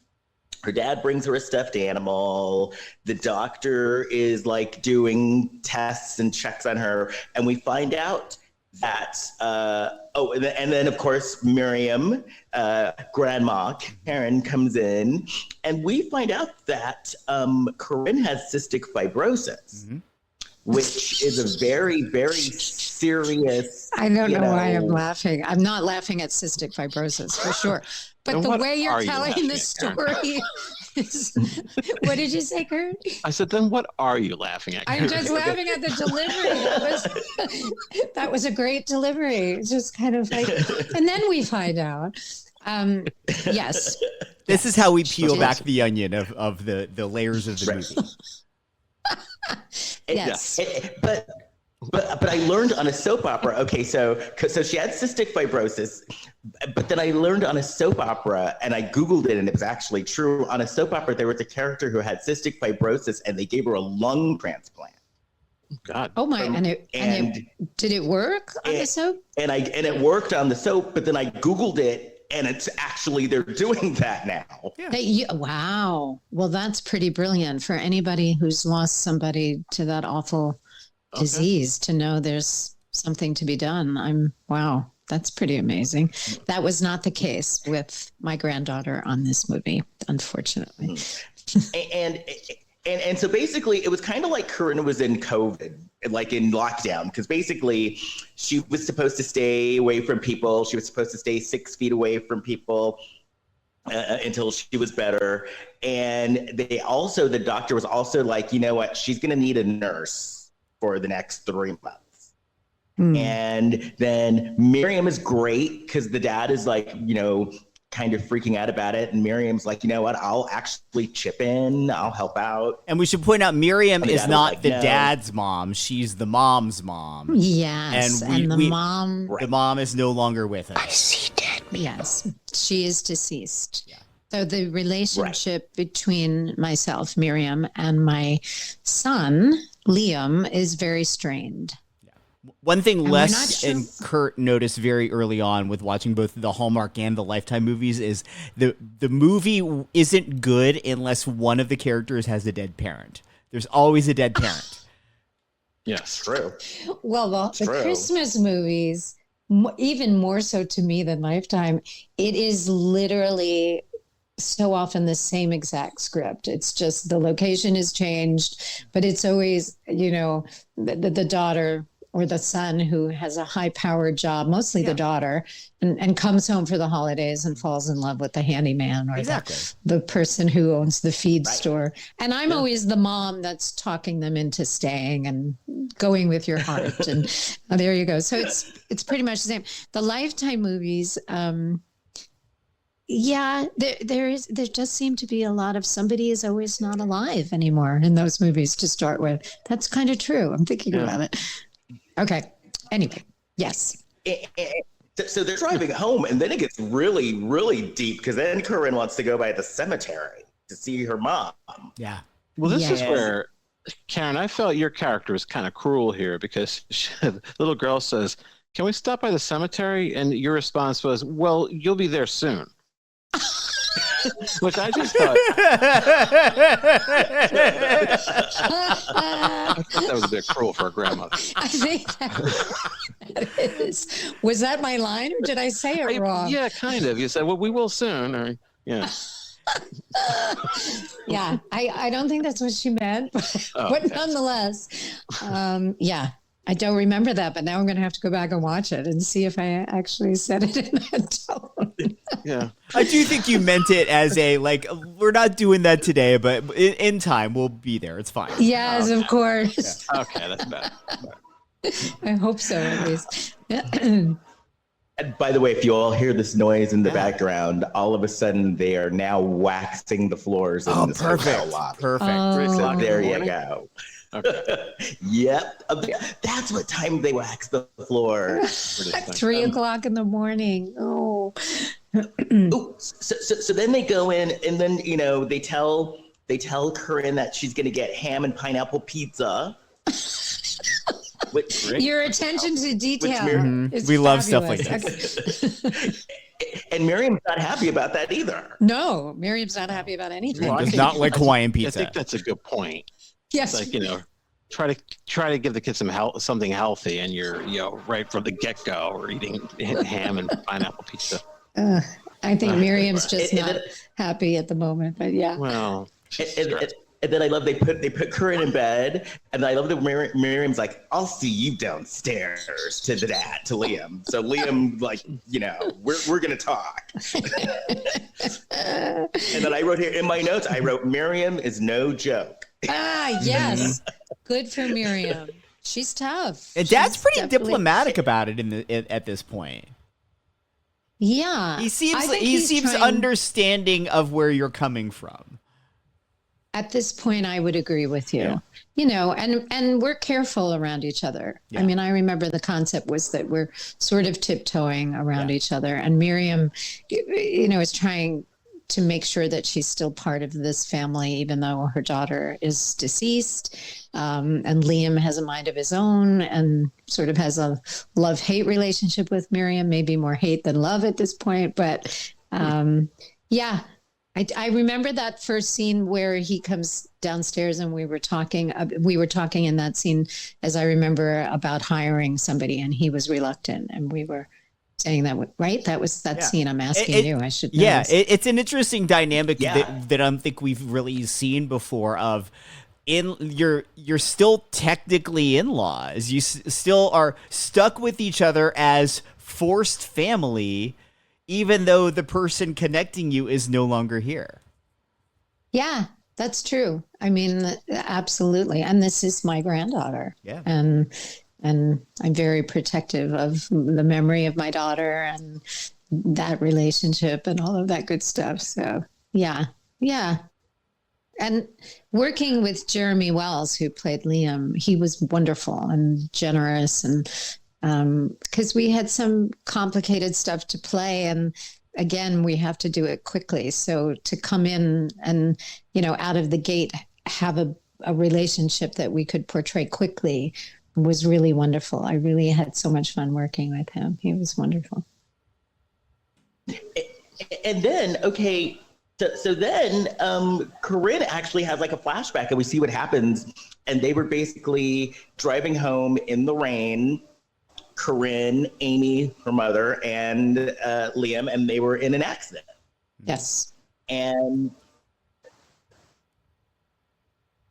Her dad brings her a stuffed animal. The doctor is like doing tests and checks on her. And we find out that, and then of course, Miriam, grandma, Caryn comes in. And we find out that Corinne has cystic fibrosis, which is a very, very serious. I don't know why I'm laughing. I'm not laughing at cystic fibrosis for sure. But the way you're telling the story is, what did you say, Kurt? I said, then what are you laughing at? I'm just laughing at the delivery. That was a great delivery. It's just kind of like, and then we find out. Yes. This is how we peel back the onion of the layers of the movie. Yes. But I learned on a soap opera. Okay, so she had cystic fibrosis, but then I learned on a soap opera, and I Googled it, and it was actually true. On a soap opera, there was a character who had cystic fibrosis, and they gave her a lung transplant. God. Oh my! And did it work on the soap? And it worked on the soap, but then I Googled it, and it's actually they're doing that now. Yeah. Wow. Well, that's pretty brilliant for anybody who's lost somebody to that awful disease to know there's something to be done. Wow, that's pretty amazing. That was not the case with my granddaughter on this movie, unfortunately. And so basically it was kind of like Corinne was in COVID, like in lockdown, because basically she was supposed to stay away from people. She was supposed to stay 6 feet away from people until she was better. And the doctor was also like, you know what, she's going to need a nurse for the next 3 months. And then Miriam is great because the dad is like, kind of freaking out about it. And Miriam's like, you know what, I'll actually chip in. I'll help out. And we should point out Miriam is not like, the dad's mom. She's the mom's mom. Yes. And the mom is no longer with us. I see dead people. Yes. She is deceased. Yeah. So the relationship between myself, Miriam, and my son, Liam, is very strained. One thing Les and Kurt noticed very early on with watching both the Hallmark and the Lifetime movies is the movie isn't good unless one of the characters has a dead parent. There's always a dead parent. Yes, true. Well, the Christmas movies, even more so to me than Lifetime, it is literally so often the same exact script. It's just the location is changed, but it's always, the daughter or the son who has a high-powered job, mostly the daughter, and comes home for the holidays and falls in love with the handyman or the person who owns the feed store. And I'm always the mom that's talking them into staying and going with your heart. And there you go. So it's pretty much the same. The Lifetime movies, there does seem to be a lot of somebody is always not alive anymore in those movies to start with. That's kind of true. I'm thinking about it. Okay. Anyway, yes. So they're driving home, and then it gets really, really deep because then Corinne wants to go by the cemetery to see her mom. Yeah. Well, this is where, Caryn, I felt your character was kind of cruel here because the little girl says, "Can we stop by the cemetery?" And your response was, "Well, you'll be there soon." Which I just thought. I thought that was a bit cruel for a grandmother. I think that is. Was that my line, or did I say it wrong? Yeah, kind of. You said, "Well, we will soon." Or, yeah. Yeah, I don't think that's what she meant, but nonetheless, yeah. I don't remember that, but now I'm going to have to go back and watch it and see if I actually said it in that tone. Yeah. I do think you meant it as we're not doing that today, but in time we'll be there. It's fine. Yes, of course. Yeah. Okay, that's bad. I hope so, at least. And by the way, if you all hear this noise in the background, all of a sudden they are now waxing the floors in this hotel lobby. Perfect. So there you go. Okay. Yep. That's what time they wax the floor. 3 o'clock in the morning. Oh. So then they go in, and then they tell they tell Caryn that she's going to get ham and pineapple pizza. Your attention to detail. Is We love stuff like fabulous. this. And Miriam's not happy about that either. No, Miriam's not happy about anything. Well, I Does think- not like Hawaiian I pizza. think that's a good point. Yes. It's like, try to give the kids something healthy, and you're right from the get-go we're eating ham and pineapple pizza. I think Miriam's just not happy at the moment, but yeah. Well, And then I love they put Caryn in bed, and I love that Miriam's like, "I'll see you downstairs" to Liam. So Liam, like, we're gonna talk. And then I wrote here in my notes, Miriam is no joke. Yes. Good for Miriam. She's tough. And Dad's She's pretty definitely- diplomatic about it at this point. Yeah. He seems I think he he's seems trying- understanding of where you're coming from. At this point, I would agree with you. And we're careful around each other. Yeah. I mean, I remember the concept was that we're sort of tiptoeing around each other, and Miriam, is trying to make sure that she's still part of this family, even though her daughter is deceased. And Liam has a mind of his own and sort of has a love-hate relationship with Miriam, maybe more hate than love at this point. But yeah. I remember that first scene where he comes downstairs and we were talking in that scene, as I remember, about hiring somebody, and he was reluctant, and we were saying that, right? That was that scene. I'm asking you. I should know. Yeah, it's an interesting dynamic that I don't think we've really seen before. Of you're still technically in-laws. You still are stuck with each other as forced family, even though the person connecting you is no longer here. Yeah, that's true. I mean, absolutely. And this is my granddaughter. Yeah. And I'm very protective of the memory of my daughter and that relationship and all of that good stuff. So yeah. And working with Jeremy Wells, who played Liam, he was wonderful and generous, and because we had some complicated stuff to play, and again, we have to do it quickly. So to come in and, out of the gate, have a relationship that we could portray quickly was really wonderful. I really had so much fun working with him. He was wonderful. And then, so then Caryn actually has like a flashback, and we see what happens. And they were basically driving home in the rain, Caryn, Amy, her mother, and Liam, and they were in an accident. Yes. And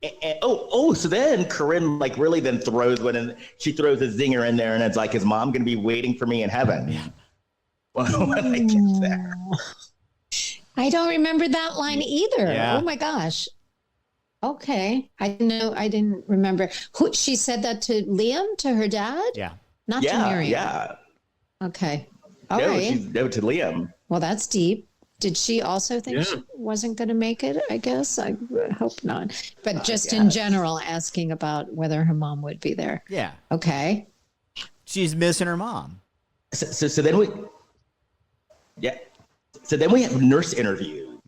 so then Caryn like really then throws one, and she throws a zinger in there, and it's like, is Mom going to be waiting for me in heaven? Yeah. When I get there. I don't remember that line either. Yeah. Oh my gosh. Okay. I didn't remember. Who she said that to Liam, to her dad? Yeah. Not to Miriam. Yeah. Okay. All right. To Liam. Well, that's deep. Did she also think she wasn't going to make it? I guess. I hope not. But just in general, asking about whether her mom would be there. Yeah. Okay. She's missing her mom. So then we have nurse interviews.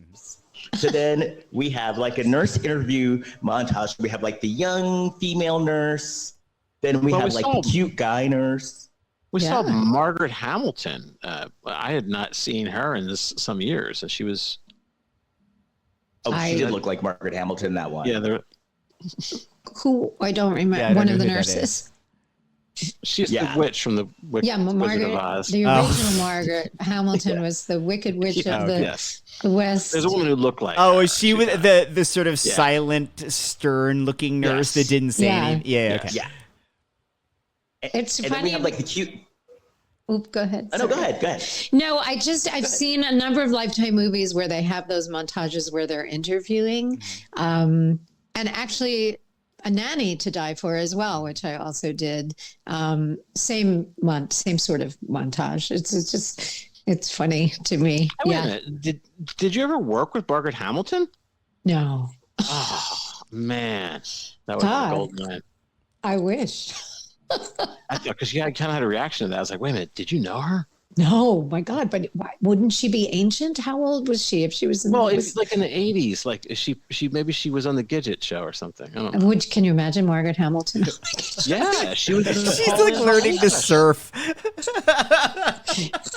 So then we have like a nurse interview montage. We have like the young female nurse. Then we have like the cute guy nurse. We saw Margaret Hamilton. I had not seen her in some years, and she was. She did look like Margaret Hamilton in that one. Yeah, who I don't remember. Yeah, I don't one know of the who that nurses. She's the witch from the Wizard Margaret. of Oz. The original Margaret Hamilton was the Wicked Witch of the West. There's a woman who looked like. Oh, her. is she with the sort of silent, stern-looking nurse that didn't say anything? Yeah. Okay. Yeah. It's and funny. then we have like the cute. Oop, go ahead. Oh, no, go ahead. No, I've seen a number of Lifetime movies where they have those montages where they're interviewing, and actually A Nanny to Die For as well, which I also did. Same sort of montage. It's funny to me. Wait a minute. Did you ever work with Margaret Hamilton? No. Oh man, that was a gold mine. I wish. Because I kind of had a reaction to that. I was like, wait a minute, did you know her? No, my God! But why, wouldn't she be ancient? How old was she if she was in? Well, it's like in the 80s. Like maybe she was on the Gidget show or something. I don't know. Which can you imagine Margaret Hamilton? Yeah, she was. She's like learning to surf.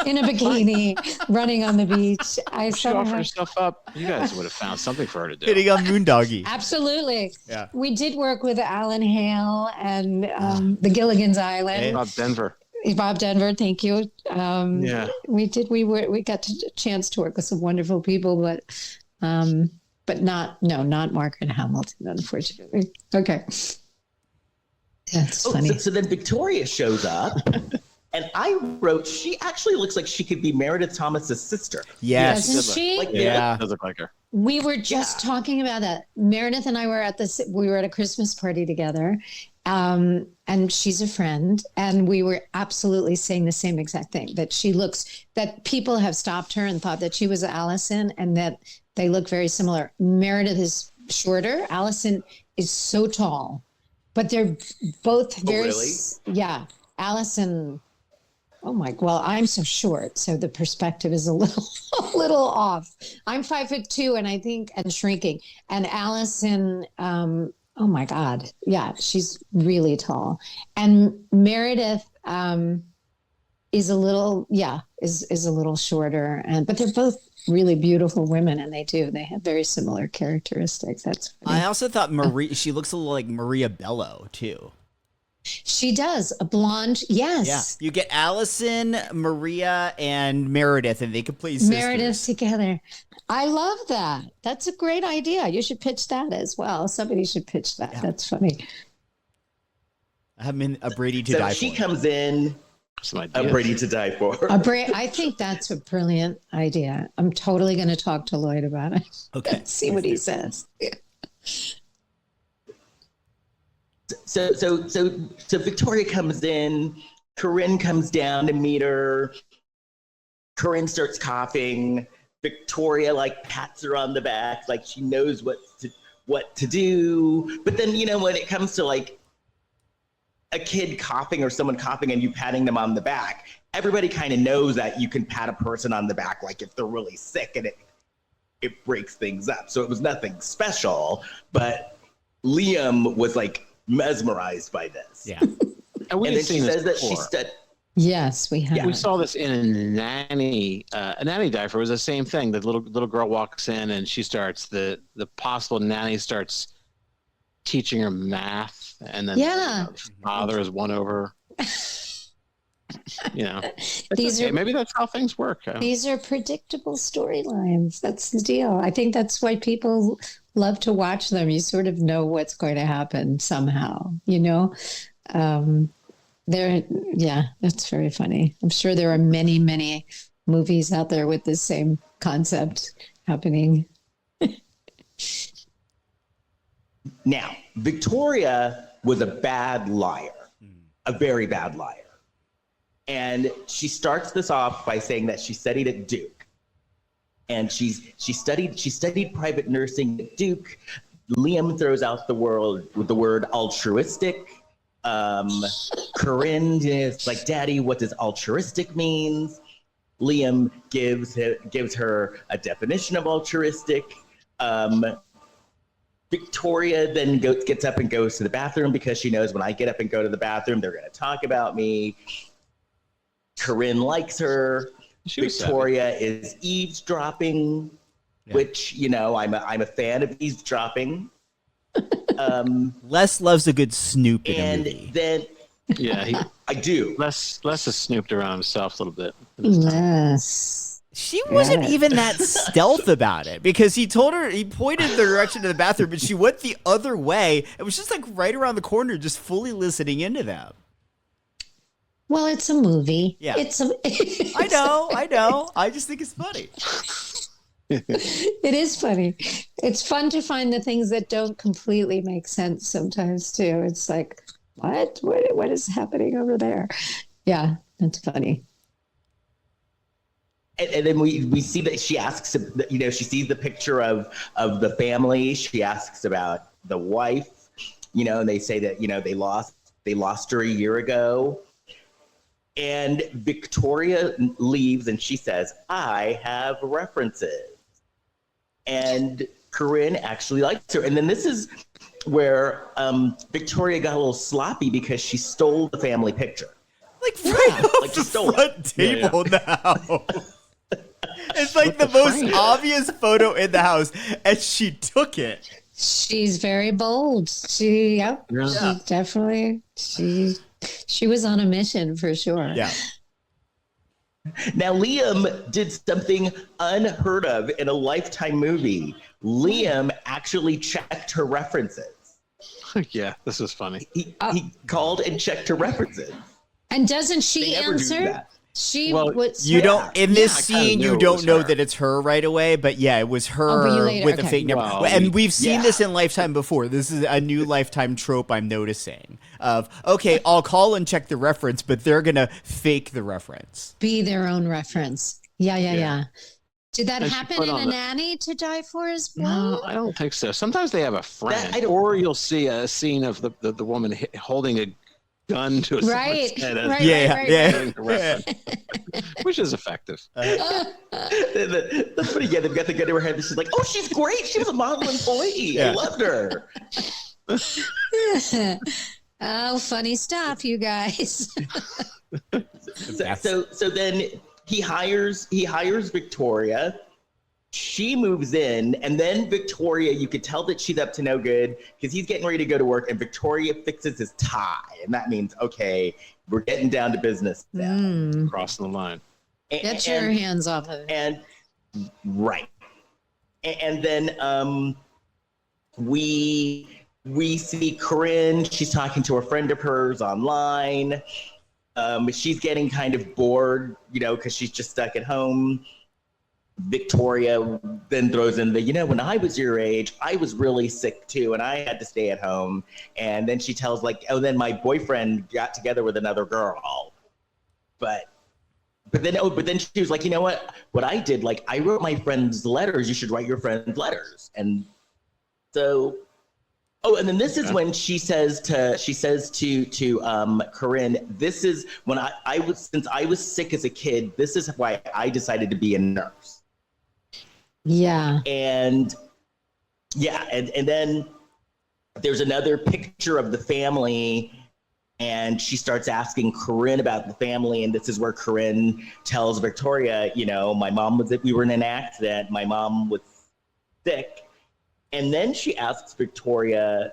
In a bikini, running on the beach. I She saw offered her. herself up. You guys would have found something for her to do. Hitting on Moondoggy. Absolutely. Yeah. We did work with Alan Hale and the Gilligan's Island. Bob Denver. Bob Denver, thank you. Yeah. We did. We got a chance to work with some wonderful people, but not Margaret Hamilton, unfortunately. Okay. That's funny. So then Victoria shows up, and I wrote, she actually looks like she could be Meredith Thomas's sister. Yes. Doesn't she? Like, Yeah. Does look like her. We were just talking about that. Meredith and I were at a Christmas party together. And she's a friend, and we were absolutely saying the same exact thing, that people have stopped her and thought that she was Allison and that they look very similar. Meredith is shorter. Allison is so tall, but they're both very, yeah. Allison, well, I'm so short, so the perspective is a little off. I'm 5'2", and shrinking, and Allison, oh my God. Yeah, she's really tall. And Meredith is a little shorter, but they're both really beautiful women, and they have very similar characteristics. That's funny. I also thought she looks a little like Maria Bello too. She does, a blonde. Yes. Yeah. You get Allison, Maria, and Meredith, and they could play sisters. Meredith together. I love that. That's a great idea. You should pitch that as well. Somebody should pitch that. Yeah. That's funny. I'm in a Brady to die for. So she comes in, a Brady to die for. I think that's a brilliant idea. I'm totally going to talk to Lloyd about it. Okay. See what he says. So Victoria comes in, Caryn comes down to meet her. Caryn starts coughing. Victoria pats her on the back, like she knows what to do. But then, when it comes to a kid coughing or someone coughing and you patting them on the back, everybody kind of knows that you can pat a person on the back if they're really sick, and it breaks things up. So it was nothing special, but Liam was mesmerized by this. Yeah. And then she says that she studied. Yes, we have. Yeah, we saw this in a nanny diaper. It was the same thing. The little girl walks in and she starts the possible nanny starts teaching her math, and then the father is won over. Maybe that's how things work. These are predictable storylines. That's the deal. I think that's why people love to watch them. You sort of know what's going to happen somehow, that's very funny. I'm sure there are many, many movies out there with the same concept happening. Now, Victoria was a bad liar, a very bad liar. And she starts this off by saying that she studied at Duke. And she studied private nursing at Duke. Liam throws out the word altruistic. Caryn is like, Daddy, what does altruistic mean? Liam gives her a definition of altruistic. Victoria then gets up and goes to the bathroom because she knows when I get up and go to the bathroom, they're going to talk about me. Caryn likes her. Victoria is eavesdropping, which, I'm a fan of eavesdropping. Les loves a good snoop in a movie. Then, I do. Les has snooped around himself a little bit. Yes. She wasn't even that stealth about it, because he pointed the direction to the bathroom, but she went the other way. It was just right around the corner, just fully listening into them. Well, it's a movie. Yeah. I know. I just think it's funny. It is funny. It's fun to find the things that don't completely make sense sometimes too. It's like, what is happening over there? Yeah, that's funny. And then we see that she asks, she sees the picture of the family. She asks about the wife, and they say that, they lost her a year ago. And Victoria leaves and she says, I have references. And Caryn actually likes her. And then this is where Victoria got a little sloppy because she stole the family picture. Like right off Like the she stole front table now. It's like the most obvious photo in the house, and she took it. She's very bold. She definitely she was on a mission for sure. Yeah. Now, Liam did something unheard of in a Lifetime movie. Liam actually checked her references. Yeah, this is funny. He called and checked her references. And doesn't she They never do answer? that. She Well, was. You don't in this I kinda scene. knew You it don't was know her. that it's her right away, but yeah, it was but her you later- with a okay. fake number. Well, And we've seen yeah. this in Lifetime before. This is a new Lifetime trope I'm noticing. Of okay, I'll call and check the reference, but they're gonna fake the reference. Be their own reference. Yeah. Did that And she happen put in on A the- Nanny to Die For as well? No, I don't think so. Sometimes they have a friend, I don't- or you'll see a scene of the woman holding a gun to a Right, someone's head, right, getting right. the reference, which is effective. That's funny. Yeah, they've got the gun to her head. And she's like, oh, she's great. She was a model employee. I Yeah. loved her. Oh, funny stuff, you guys. So then he hires Victoria. She moves in, and then Victoria, you could tell that she's up to no good because he's getting ready to go to work, and Victoria fixes his tie, and that means okay, we're getting down to business now. Crossing the line. Get your hands off of it. And right, and then we see Caryn. She's talking to a friend of hers online. She's getting kind of bored, because she's just stuck at home. Victoria then throws in when I was your age, I was really sick too, and I had to stay at home. And then she tells then my boyfriend got together with another girl. But then she was like, you know what I did? I wrote my friends letters. You should write your friends letters. And so, and then this is when she says to Caryn, this is when since I was sick as a kid, this is why I decided to be a nurse. Yeah. And then there's another picture of the family, and she starts asking Caryn about the family, and this is where Caryn tells Victoria, my mom we were in an accident, my mom was sick. And then she asks Victoria,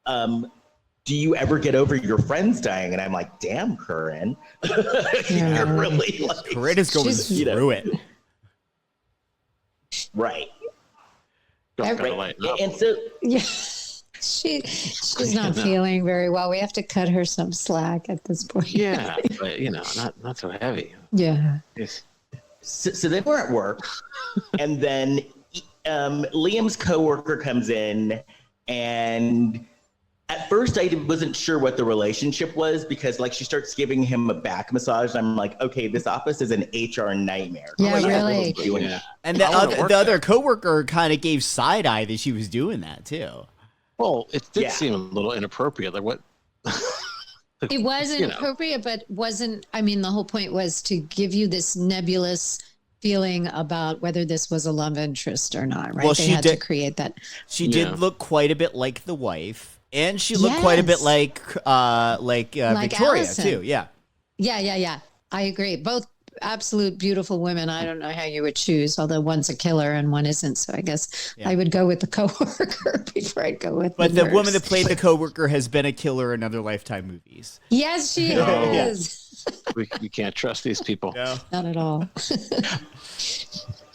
do you ever get over your friends dying? And I'm like, damn, Caryn. You're really Caryn is going through it. Right. Right. And so she's not feeling very well. We have to cut her some slack at this point. Yeah, but not so heavy. Yeah. Yes. So then we're at work, and then Liam's coworker comes in, and at first I wasn't sure what the relationship was because she starts giving him a back massage. And I'm like, okay, this office is an HR nightmare. Yeah, really. Yeah. And the other coworker kind of gave side eye that she was doing that too. Well, it did seem a little inappropriate. Like what? It was inappropriate, but wasn't. I mean, the whole point was to give you this nebulous feeling about whether this was a love interest or not. Right? Well, they she had did- to create that. She did look quite a bit like the wife. And she looked quite a bit like Victoria Allison. too. Yeah. Yeah. I agree. Both absolute beautiful women. I don't know how you would choose, although one's a killer and one isn't. So I guess I would go with the coworker before I'd go with. But the the woman nurse. that played the coworker has been a killer in other Lifetime movies. Yes, she is. we can't trust these people. No. Not at all.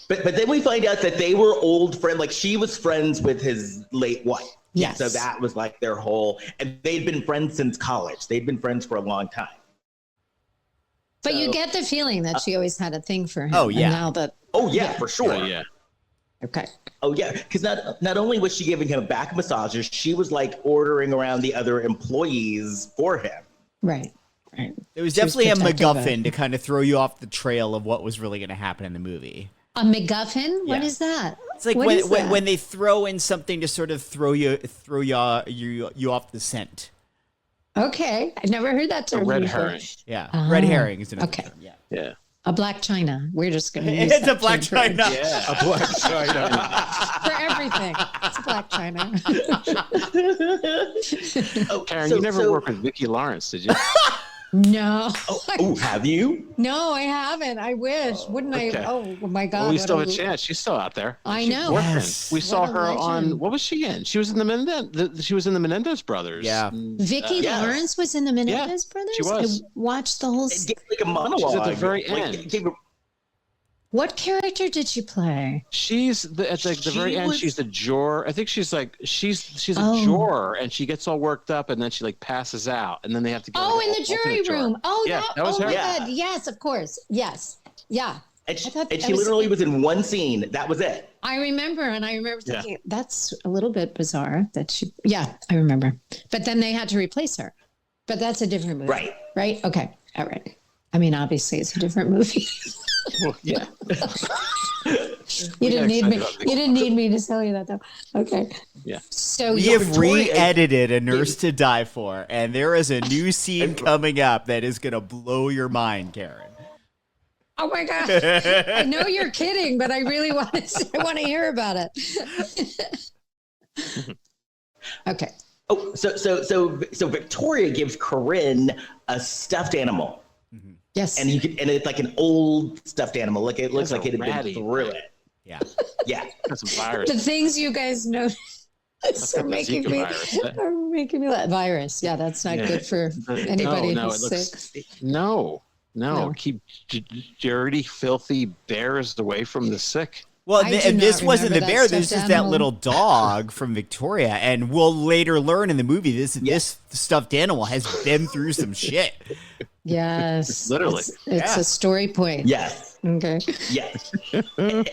But then we find out that they were old friends. She was friends with his late wife. Yes. So that was their whole, and they'd been friends since college. They'd been friends for a long time. But you get the feeling that she always had a thing for him. Oh, yeah. And now that. Oh yeah, for sure. Yeah. Okay. Oh yeah, because not only was she giving him back massages, she was ordering around the other employees for him. Right. There was She was definitely a protective of MacGuffin it. to kind of throw you off the trail of what was really going to happen in the movie. A MacGuffin? What Yeah. is that? It's like What is that? when they throw in something to sort of throw you off the scent. Okay, I never heard that A term. red before. herring. Yeah, Ah, red herring is another okay. term. Yeah, Yeah. A Blac Chyna. We're just going to use it's a that Blac term Chyna. Yeah. A Blac Chyna. for everything. It's Blac Chyna. Caryn, you never worked with Vicki Lawrence, did you? No. Oh, have you? No, I haven't. I wish. Wouldn't okay. I? Oh my God. Well, we what still a- have a chance. She's still out there. I She's know. working. Yes. We saw What a her on, legend. what was she in? She was in the Menendez. She was in the Menendez Brothers. Yeah. Vicki Yes. Lawrence was in the Menendez Brothers? she was. I watched the whole. It gave like a monologue. She's at the very Like, end. it gave a- What character did she play? She's at the very She end. was- She's the juror. I think she's a Oh. juror, and she gets all worked up, and then she like passes out, and then they have to go. Oh, like, in the jury alternate juror. room. Oh, Yeah, that was oh her. my Yeah. God. Yes, of course. Yes. Yeah. And I she, thought and that she was- literally was in one scene. That was it. I remember, and I remember Yeah. thinking that's a little bit bizarre that she. Yeah, I remember. But then they had to replace her. But that's a different movie, Right. Right? Okay, all right. I mean, obviously, it's a different movie. Well, yeah. You didn't need me. excited about You didn't need me to tell you that, though. Okay. Yeah. So We you have re-edited A Nurse to Die For, and there is a new scene coming up that is going to blow your mind, Caryn. Oh my God! I know you're kidding, but I really want to. I want to hear about it. Okay. Oh, so Victoria gives Corinne a stuffed animal, Yes. and and it's like an old stuffed animal. Like it looks That's like it a had been ratty through thing. it. Yeah. Yeah. That's a virus. the things you guys know are got the making Zika me virus. are making me laugh. Virus. Yeah, that's not Yeah. good for anybody no, who's it looks, sick. no. No. Keep dirty, filthy bears away from the sick. Well, I do and this not wasn't the remember that bear. This stuffed is that animal. little dog from Victoria, and we'll later learn in the movie this stuffed animal has been through some shit. Yes. Literally. It's a story point. Yes. Okay. Yes. and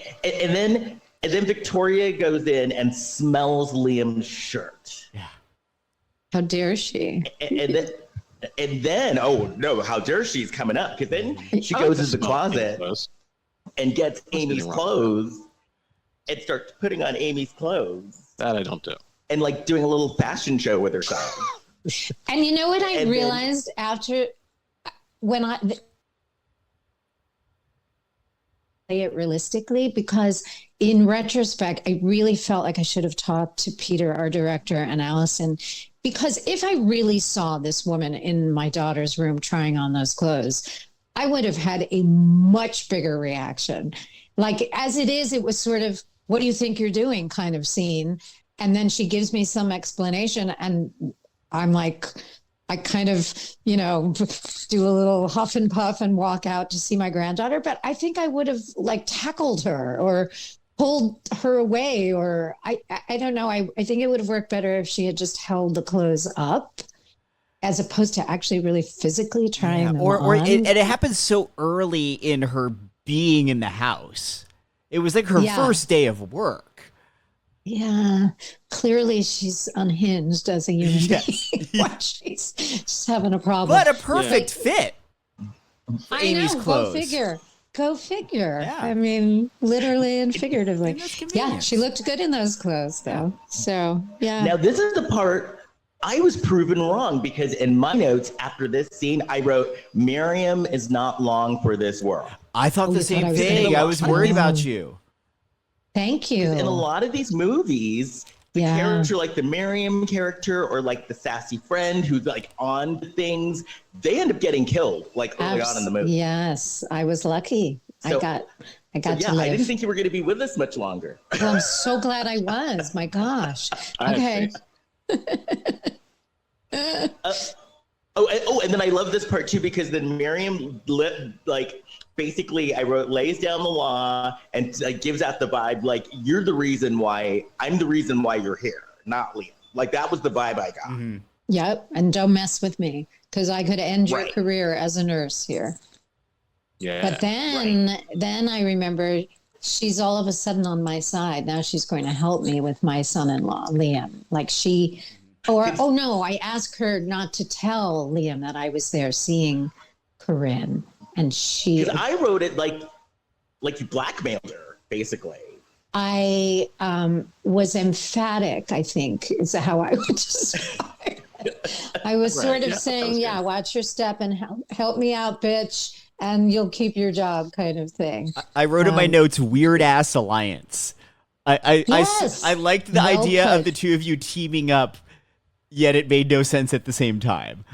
then Victoria goes in and smells Liam's shirt. How dare she? And then oh no, how dare she's coming up? Because then she goes into the closet and gets Amy's wrong. clothes and starts putting on Amy's clothes That I don't do. and like doing a little fashion show with herself. And you know what I And then- realized after when I play it realistically, because in retrospect, I really felt like I should have talked to Peter, our director, and Allison, because if I really saw this woman in my daughter's room trying on those clothes, I would have had a much bigger reaction. Like as it is, it was sort of, what do you think you're doing kind of scene. And then she gives me some explanation and I'm like, I kind of, do a little huff and puff and walk out to see my granddaughter. But I think I would have like tackled her or pulled her away, or I don't know. I think it would have worked better if she had just held the clothes up as opposed to actually really physically trying them on. And it happens so early in her being in the house. It was like her first day of work. Yeah, clearly she's unhinged as a human being. She's having a problem. But a perfect fit. For I Amy's know. clothes. Go figure. Yeah. I mean, literally and figuratively. And that's Yeah, convenient. she looked good in those clothes, though. So yeah. Now this is the part I was proven wrong, because in my notes after this scene, I wrote, Miriam is not long for this world. I thought Oh, the you same thought I was thing. gonna- I was worried Oh. about you. Thank you. In a lot of these movies, the Yeah. character like the Miriam character or like the sassy friend who's like on to things, they end up getting killed like early on in the movie. Yes, I was lucky. So- I got Yeah, to I live. didn't think you were going to be with us much longer. Well, I'm so glad I was. My gosh. I Okay. And then I love this part too, because then Miriam basically I wrote lays down the law and gives out the vibe like, I'm the reason why you're here, not Liam. Like that was the vibe I got. Mm-hmm. Yep. And don't mess with me because I could end your Right. career as a nurse here. Yeah. But then I remember she's all of a sudden on my side. Now she's going to help me with my son-in-law, Liam. I asked her not to tell Liam that I was there seeing Corinne. And she, 'Cause I wrote it like you blackmailed her, basically. I was emphatic, I think, is how I would describe it. I was Right, sort of yeah, saying, sounds yeah, good. watch your step and help me out, bitch, and you'll keep your job, kind of thing. I wrote in my notes, weird ass alliance. Yes. I liked the Well idea of put. the two of you teaming up, yet it made no sense at the same time.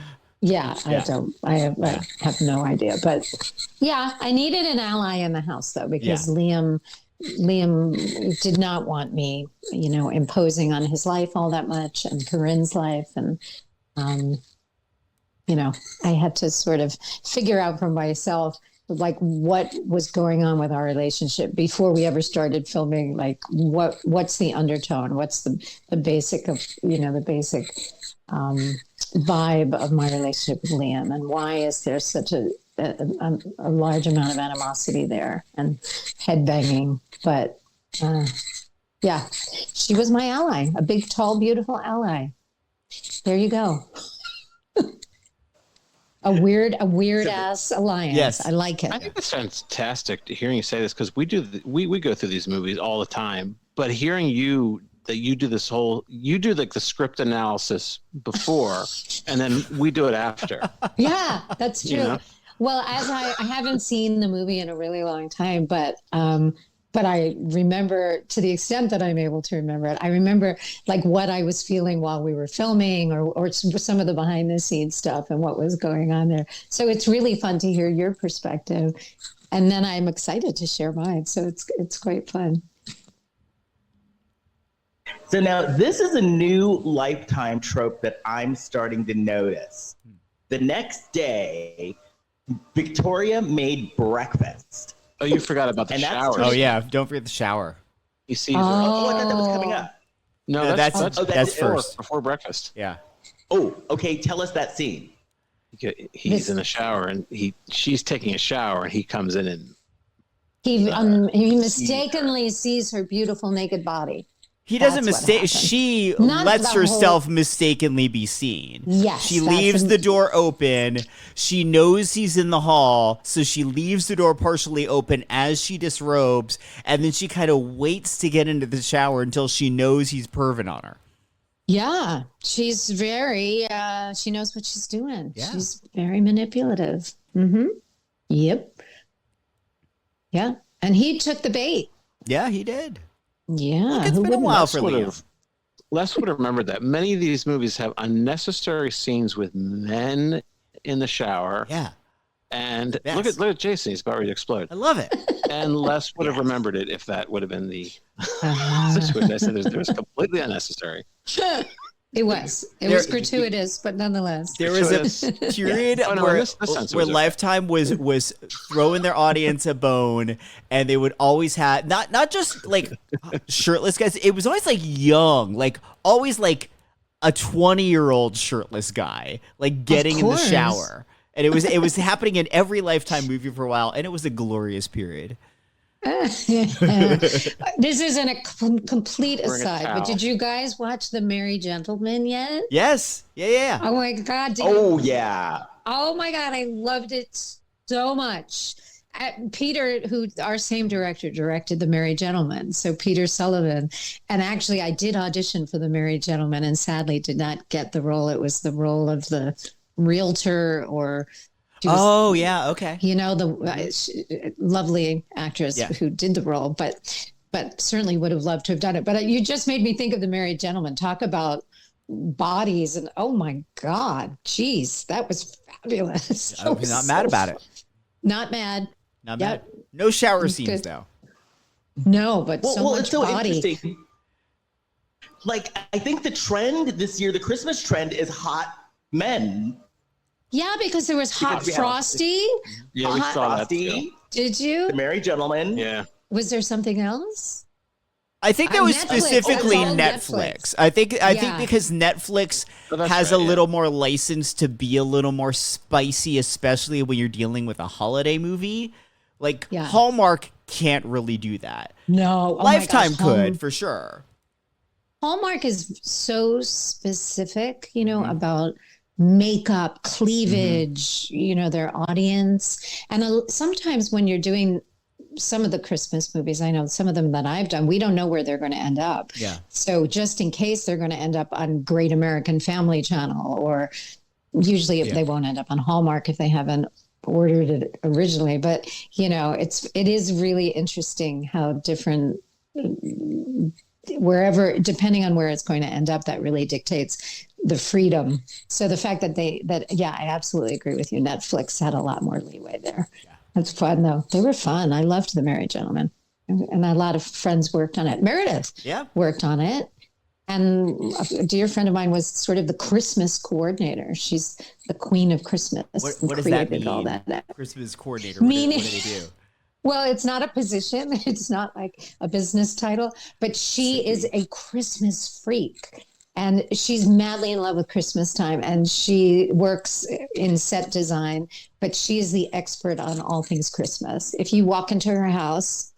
Yeah, I have no idea, but yeah, I needed an ally in the house though, because Liam did not want me, imposing on his life all that much, and Caryn's life, and I had to sort of figure out for myself like what was going on with our relationship before we ever started filming. Like what's the undertone? What's the basic of the basic vibe of my relationship with Liam, and why is there such a large amount of animosity there and headbanging? But she was my ally, a big, tall, beautiful ally. There you go. A weird ass alliance. Yes. I like it. I think it's fantastic hearing you say this, because we go through these movies all the time. But hearing you do like the script analysis before, and then we do it after. Yeah, that's true. You know? Well, as I haven't seen the movie in a really long time, but I remember, to the extent that I'm able to remember it, I remember like what I was feeling while we were filming, or some of the behind the scenes stuff and what was going on there. So it's really fun to hear your perspective, and then I'm excited to share mine. So it's quite fun. So now this is a new Lifetime trope that I'm starting to notice. The next day, Victoria made breakfast. Oh, you forgot about the And that's shower. Oh yeah, don't forget the shower. He sees her. Oh, I thought that was coming up. No, that's first. before breakfast. Yeah. Oh, okay. Tell us that scene. He's in the shower, and she's taking a shower, and he comes in and He mistakenly sees her beautiful naked body. He doesn't That's what mistake. happened. She Not lets the herself mistakenly be seen. Yes, she that's leaves the door open. She knows he's in the hall, so she leaves the door partially open as she disrobes, and then she kind of waits to get into the shower until she knows he's perving on her. Yeah, she's very. She knows what she's doing. Yeah. She's very manipulative. Mm-hmm. Yep. Yeah, and he took the bait. Yeah, he did. Yeah, Look, it's been a while for Liam. Les would have remembered that many of these movies have unnecessary scenes with men in the shower. Yeah. And Yes. look at Jason. He's about ready to explode. I love it. And Les would have remembered it if that would have been the situation. I said it was completely unnecessary. It was. It was gratuitous, but nonetheless. There was a period where Lifetime was throwing their audience a bone, and they would always have not just like shirtless guys. It was always like young, like always like a 20-year-old shirtless guy, like getting in the shower. And it was happening in every Lifetime movie for a while, and it was a glorious period. This isn't a complete aside, but did you guys watch The Merry Gentleman yet? Yes. Yeah. Oh my God. Yeah. Oh my God. I loved it so much. Peter, who our same director directed The Merry Gentleman. So Peter Sullivan. And actually I did audition for The Merry Gentleman and sadly did not get the role. It was the role of the realtor, or okay. You know, the lovely actress who did the role, but certainly would have loved to have done it. But you just made me think of The Married Gentleman. Talk about bodies, and oh my God, geez, that was fabulous. I was not mad about it. Not mad. Not mad. No shower scenes though. No, but so much it's so body. interesting. Like, I think the trend this year, the Christmas trend, is hot men. Yeah, because there was Hot Frosty. Yeah, we saw Frosty. that too. Did you? The Merry Gentleman. Yeah. Was there something else? I think that was Netflix. specifically It was all Netflix. I think because Netflix has a little more license to be a little more spicy, especially when you're dealing with a holiday movie. Like Hallmark can't really do that. No, Lifetime could for sure. Hallmark is so specific, about makeup, cleavage, their audience. And sometimes when you're doing some of the Christmas movies, I know some of them that I've done, we don't know where they're going to end up. Yeah. So just in case they're going to end up on Great American Family Channel, or usually they won't end up on Hallmark if they haven't ordered it originally. But, it is really interesting how different, wherever, depending on where it's going to end up, that really dictates the freedom. So the fact that I absolutely agree with you. Netflix had a lot more leeway there. Yeah. That's fun though. They were fun. I loved The Merry Gentleman, and a lot of friends worked on it. Meredith worked on it. And a dear friend of mine was sort of the Christmas coordinator. She's the queen of Christmas. What does that mean? All that. Christmas coordinator. What do they do? Well, it's not a position. It's not like a business title, but she is a Christmas freak. And she's madly in love with Christmas time, and she works in set design, but she is the expert on all things Christmas. If you walk into her house,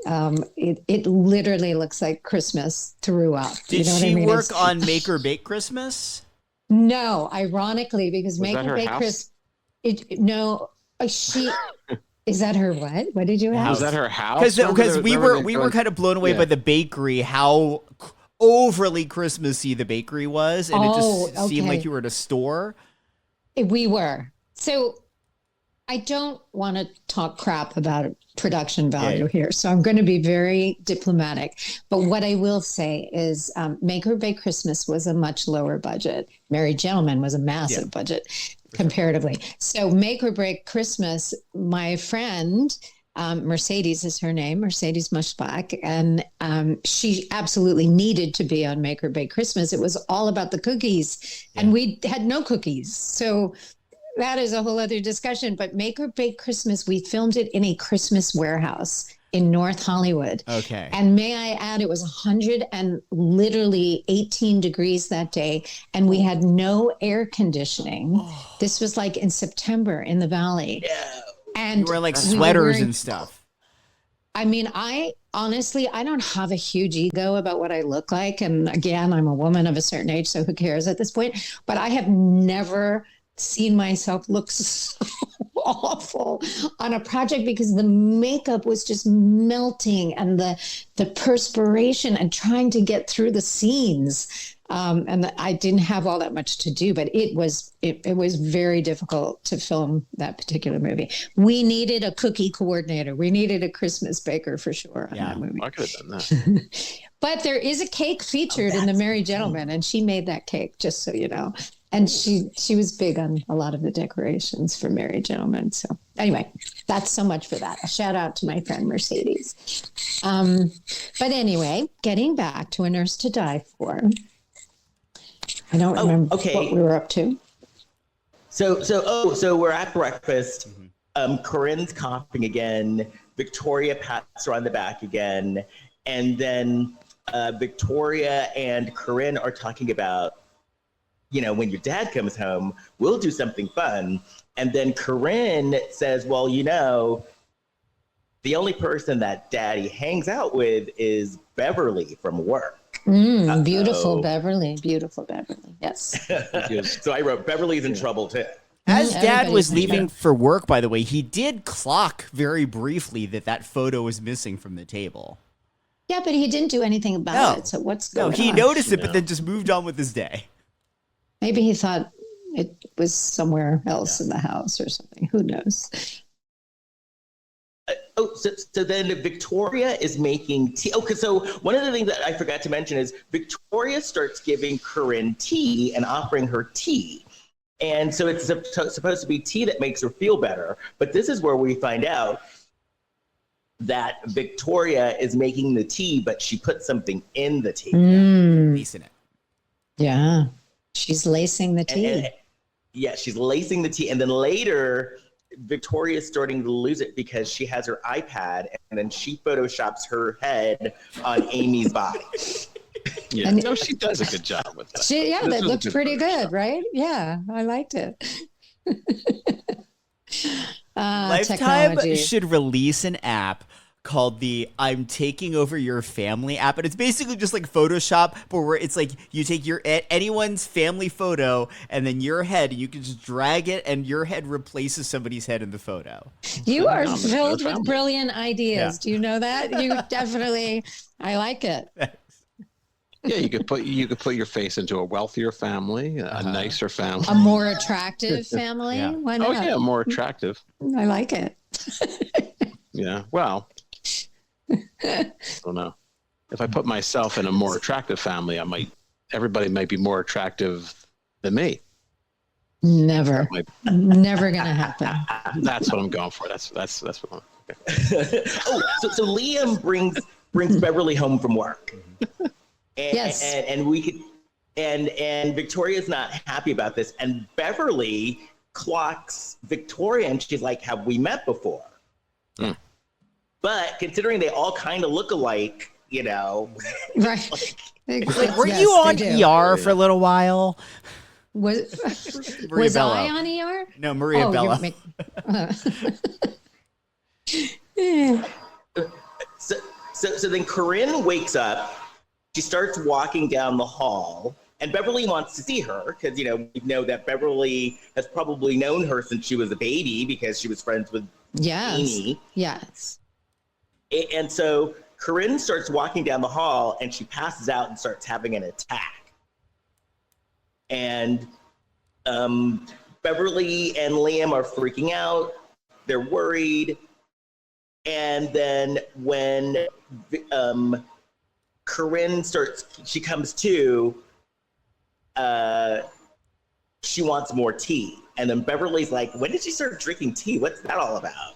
it literally looks like Christmas throughout. Did she work on Make or Bake Christmas? No, ironically, because Make or Bake Christmas. She. Is that her what? What did you ask? Was that her house? Because we were kind of blown away by the bakery, how overly Christmassy the bakery was, and it just seemed like you were at a store. We were. So I don't want to talk crap about production value here, so I'm going to be very diplomatic. But what I will say is Make or Bake Christmas was a much lower budget. Merry Gentleman was a massive budget comparatively. So Make or Break Christmas, my friend, Mercedes is her name, Mercedes Mushbach, and she absolutely needed to be on Make or Bake Christmas. It was all about the cookies, and we had no cookies. So that is a whole other discussion. But Make or Bake Christmas, we filmed it in a Christmas warehouse in North Hollywood. Okay. And may I add, it was 100 and literally 18 degrees that day, and we had no air conditioning. This was like in September in the Valley. Yeah. And you were like sweaters and stuff. I mean, I don't have a huge ego about what I look like. And again, I'm a woman of a certain age, so who cares at this point? But I have never seen myself look so awful on a project, because the makeup was just melting, and the perspiration and trying to get through the scenes. And I didn't have all that much to do, but it was very difficult to film that particular movie. We needed a cookie coordinator. We needed a Christmas baker for sure on that movie. I could have done that. But there is a cake featured in The Merry Gentleman, and she made that cake, just so you know. And she was big on a lot of the decorations for Merry Gentleman. So anyway, that's so much for that. A shout out to my friend Mercedes. But anyway, getting back to A Nurse to Die For. I don't remember what we were up to. So we're at breakfast. Corinne's coughing again. Victoria pats her on the back again. And then Victoria and Corinne are talking about, when your dad comes home, we'll do something fun. And then Corinne says, well, the only person that daddy hangs out with is Beverly from work. Beautiful Beverly. Yes. So I wrote, Beverly's in trouble too. As Dad was leaving for work, by the way, he did clock very briefly that photo was missing from the table. Yeah, but he didn't do anything about it. So what's going on? No, he noticed it, but then just moved on with his day. Maybe he thought it was somewhere else in the house or something. Who knows? So then Victoria is making tea. Okay, so one of the things that I forgot to mention is Victoria starts giving Corinne tea and offering her tea. And so it's supposed to be tea that makes her feel better. But this is where we find out that Victoria is making the tea, but she put something in the tea. Lacing it. Yeah. She's lacing the tea. She's lacing the tea. And then later, Victoria's starting to lose it because she has her iPad and then she photoshops her head on Amy's body. Yeah, no, she does a good job with that. That looked pretty good, right? Yeah, I liked it. Lifetime should release an app called the I'm Taking Over Your Family app. And it's basically just like Photoshop, but where it's like you take anyone's family photo and then your head, and you can just drag it and your head replaces somebody's head in the photo. You are filled with brilliant ideas. Do you know that? You definitely, I like it. Yeah, you could put your face into a wealthier family, a nicer family, A more attractive family. Yeah. Why not? Oh yeah, more attractive. I like it. Yeah. Well, I don't know. If I put myself in a more attractive family, everybody might be more attractive than me. Never. Never gonna happen. That's what I'm going for. That's what I'm. Okay. So Liam brings Beverly home from work. Yes. And we could, and Victoria's not happy about this. And Beverly clocks Victoria and she's like, have we met before? Mm. But considering they all kind of look alike, you know. Right. Like, were you on ER for a little while? Was Bello. I on ER? No, Maria Bella. So then Caryn wakes up. She starts walking down the hall, and Beverly wants to see her because, you know, we know that Beverly has probably known her since she was a baby because she was friends with Amy. Yes. And so Caryn starts walking down the hall, and she passes out and starts having an attack. And Beverly and Liam are freaking out. They're worried. And then when Caryn she comes to, she wants more tea. And then Beverly's like, when did she start drinking tea? What's that all about?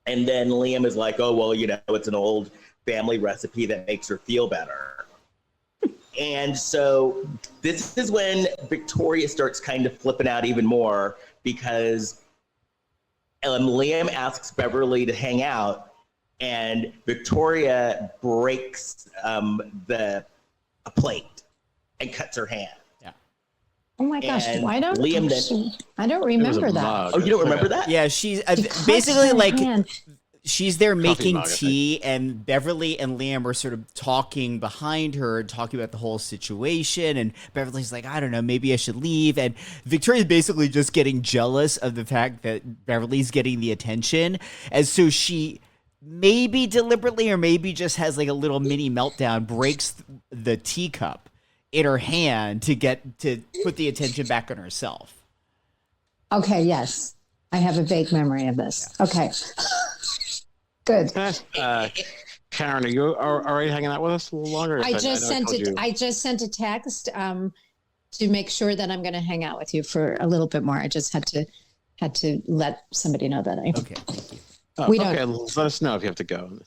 And then Liam is like, oh, well, you know, it's an old family recipe that makes her feel better. And so this is when Victoria starts kind of flipping out even more because Liam asks Beverly to hang out, and Victoria breaks a plate and cuts her hand. Yeah. Oh my gosh! And Why don't Liam I don't remember that. mug. Oh, you don't remember that? Yeah, she's She cuts basically her like hand. she's there making mug, I think. tea, and Beverly and Liam are sort of talking behind her and talking about the whole situation. And Beverly's like, I don't know, maybe I should leave. And Victoria's basically just getting jealous of the fact that Beverly's getting the attention. And so she maybe deliberately or maybe just has like a little mini meltdown, breaks the teacup in her hand to put the attention back on herself. Okay, yes. I have a vague memory of this. Okay. Good. Caryn, are you already hanging out with us a little longer? I just sent a text to make sure that I'm going to hang out with you for a little bit more. I just had to let somebody know that Okay, thank you. We don't- Okay, let us know if you have to go.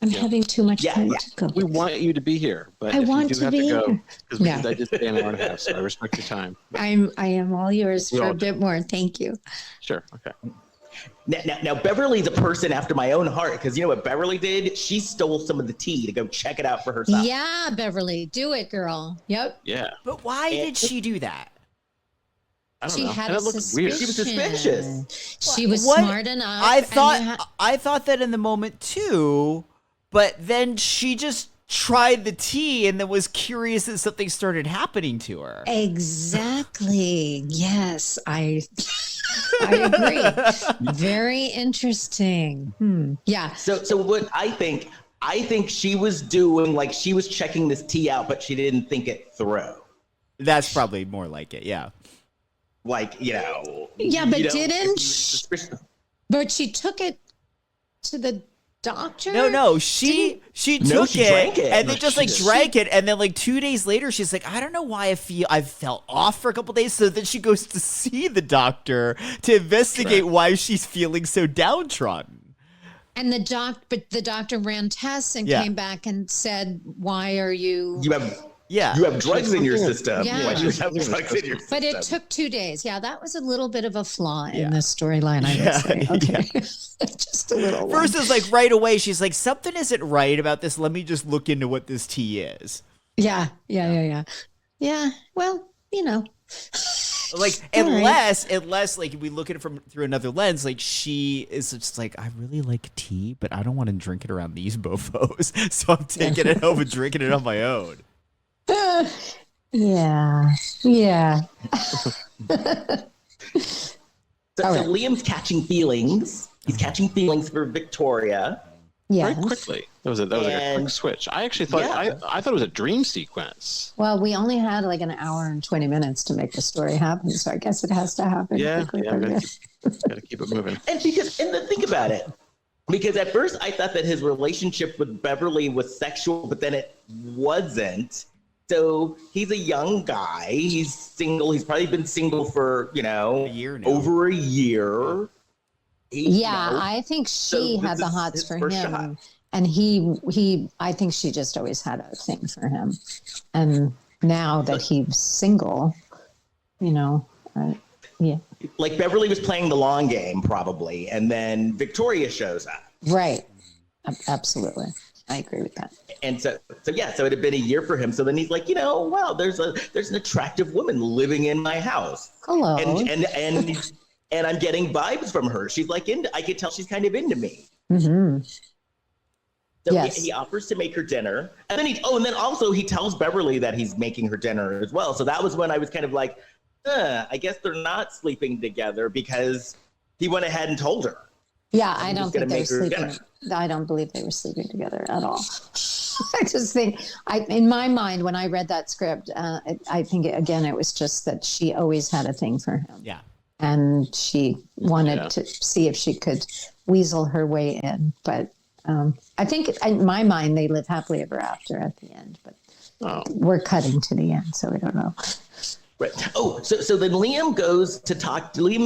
I'm having too much time to go. We want you to be here, but I if want you do to have be to go, here. because Yeah. I did stay an hour and a half, so I respect your time. I am all yours We for all a do. bit more. Thank you. Sure, okay. Now Beverly's a person after my own heart because you know what Beverly did? She stole some of the tea to go check it out for herself. Yeah, Beverly, do it, girl. Yep. Yeah, But why did she do that? I don't She know. had And a it looked suspicion. weird. She was suspicious. She was What? smart enough. I and thought I thought that in the moment too, but then she just tried the tea and then was curious that something started happening to her. Exactly. Yes, I agree. Very interesting. Yeah. So what I think she was doing, like she was checking this tea out, but she didn't think it through. That's probably more like it, yeah. Like, you know. Yeah, but you know, didn't suspicious. But she took it to the doctor? No, she took drank it. and then just like drank it, and then like 2 days later she's like, I don't know why I felt off for a couple days. So then she goes to see the doctor to investigate why she's feeling so downtrodden. And the doctor ran tests and Yeah. came back and said, "Why are you?" You have Yeah. drugs in your system. Yeah. Why do you have drugs in your system? But it took 2 days. Yeah, that was a little bit of a flaw Yeah. in the storyline, I would say. Okay. Just a little one. First is like right away, she's like, something isn't right about this. Let me just look into what this tea is. Yeah. Yeah. Well, you know. Like unless like if we look at it from through another lens, like she is just like, I really like tea, but I don't want to drink it around these bofos, so I'm taking it home and drinking it on my own. Yeah. So Liam's catching feelings. He's catching feelings for Victoria. Yeah. Very quickly. That was like a quick switch. I actually thought I thought it was a dream sequence. Well, we only had like an hour and 20 minutes to make the story happen, so I guess it has to happen. Gotta keep it moving. And then think about it. Because at first I thought that his relationship with Beverly was sexual, but then it wasn't. So he's a young guy. He's single. He's probably been single for, a year now. Over a year. I think she had the hots for him. Shot. And he, I think she just always had a thing for him. And now that he's single, yeah. Like Beverly was playing the long game probably. And then Victoria shows up. Right. Absolutely. I agree with that. And so it had been a year for him. So then he's like, wow, there's an attractive woman living in my house. Hello. And I'm getting vibes from her. She's like I could tell she's kind of into me. Mm-hmm. So yes. he offers to make her dinner. And then he tells Beverly that he's making her dinner as well. So that was when I was kind of like, I guess they're not sleeping together because he went ahead and told her. Yeah, I don't think they were sleeping. I don't believe they were sleeping together at all. I just think, in my mind, when I read that script, I think, again, it was just that she always had a thing for him. Yeah. And she wanted to see if she could weasel her way in. But I think, in my mind, they live happily ever after at the end. But we're cutting to the end, so we don't know. Right. Oh, so then Liam's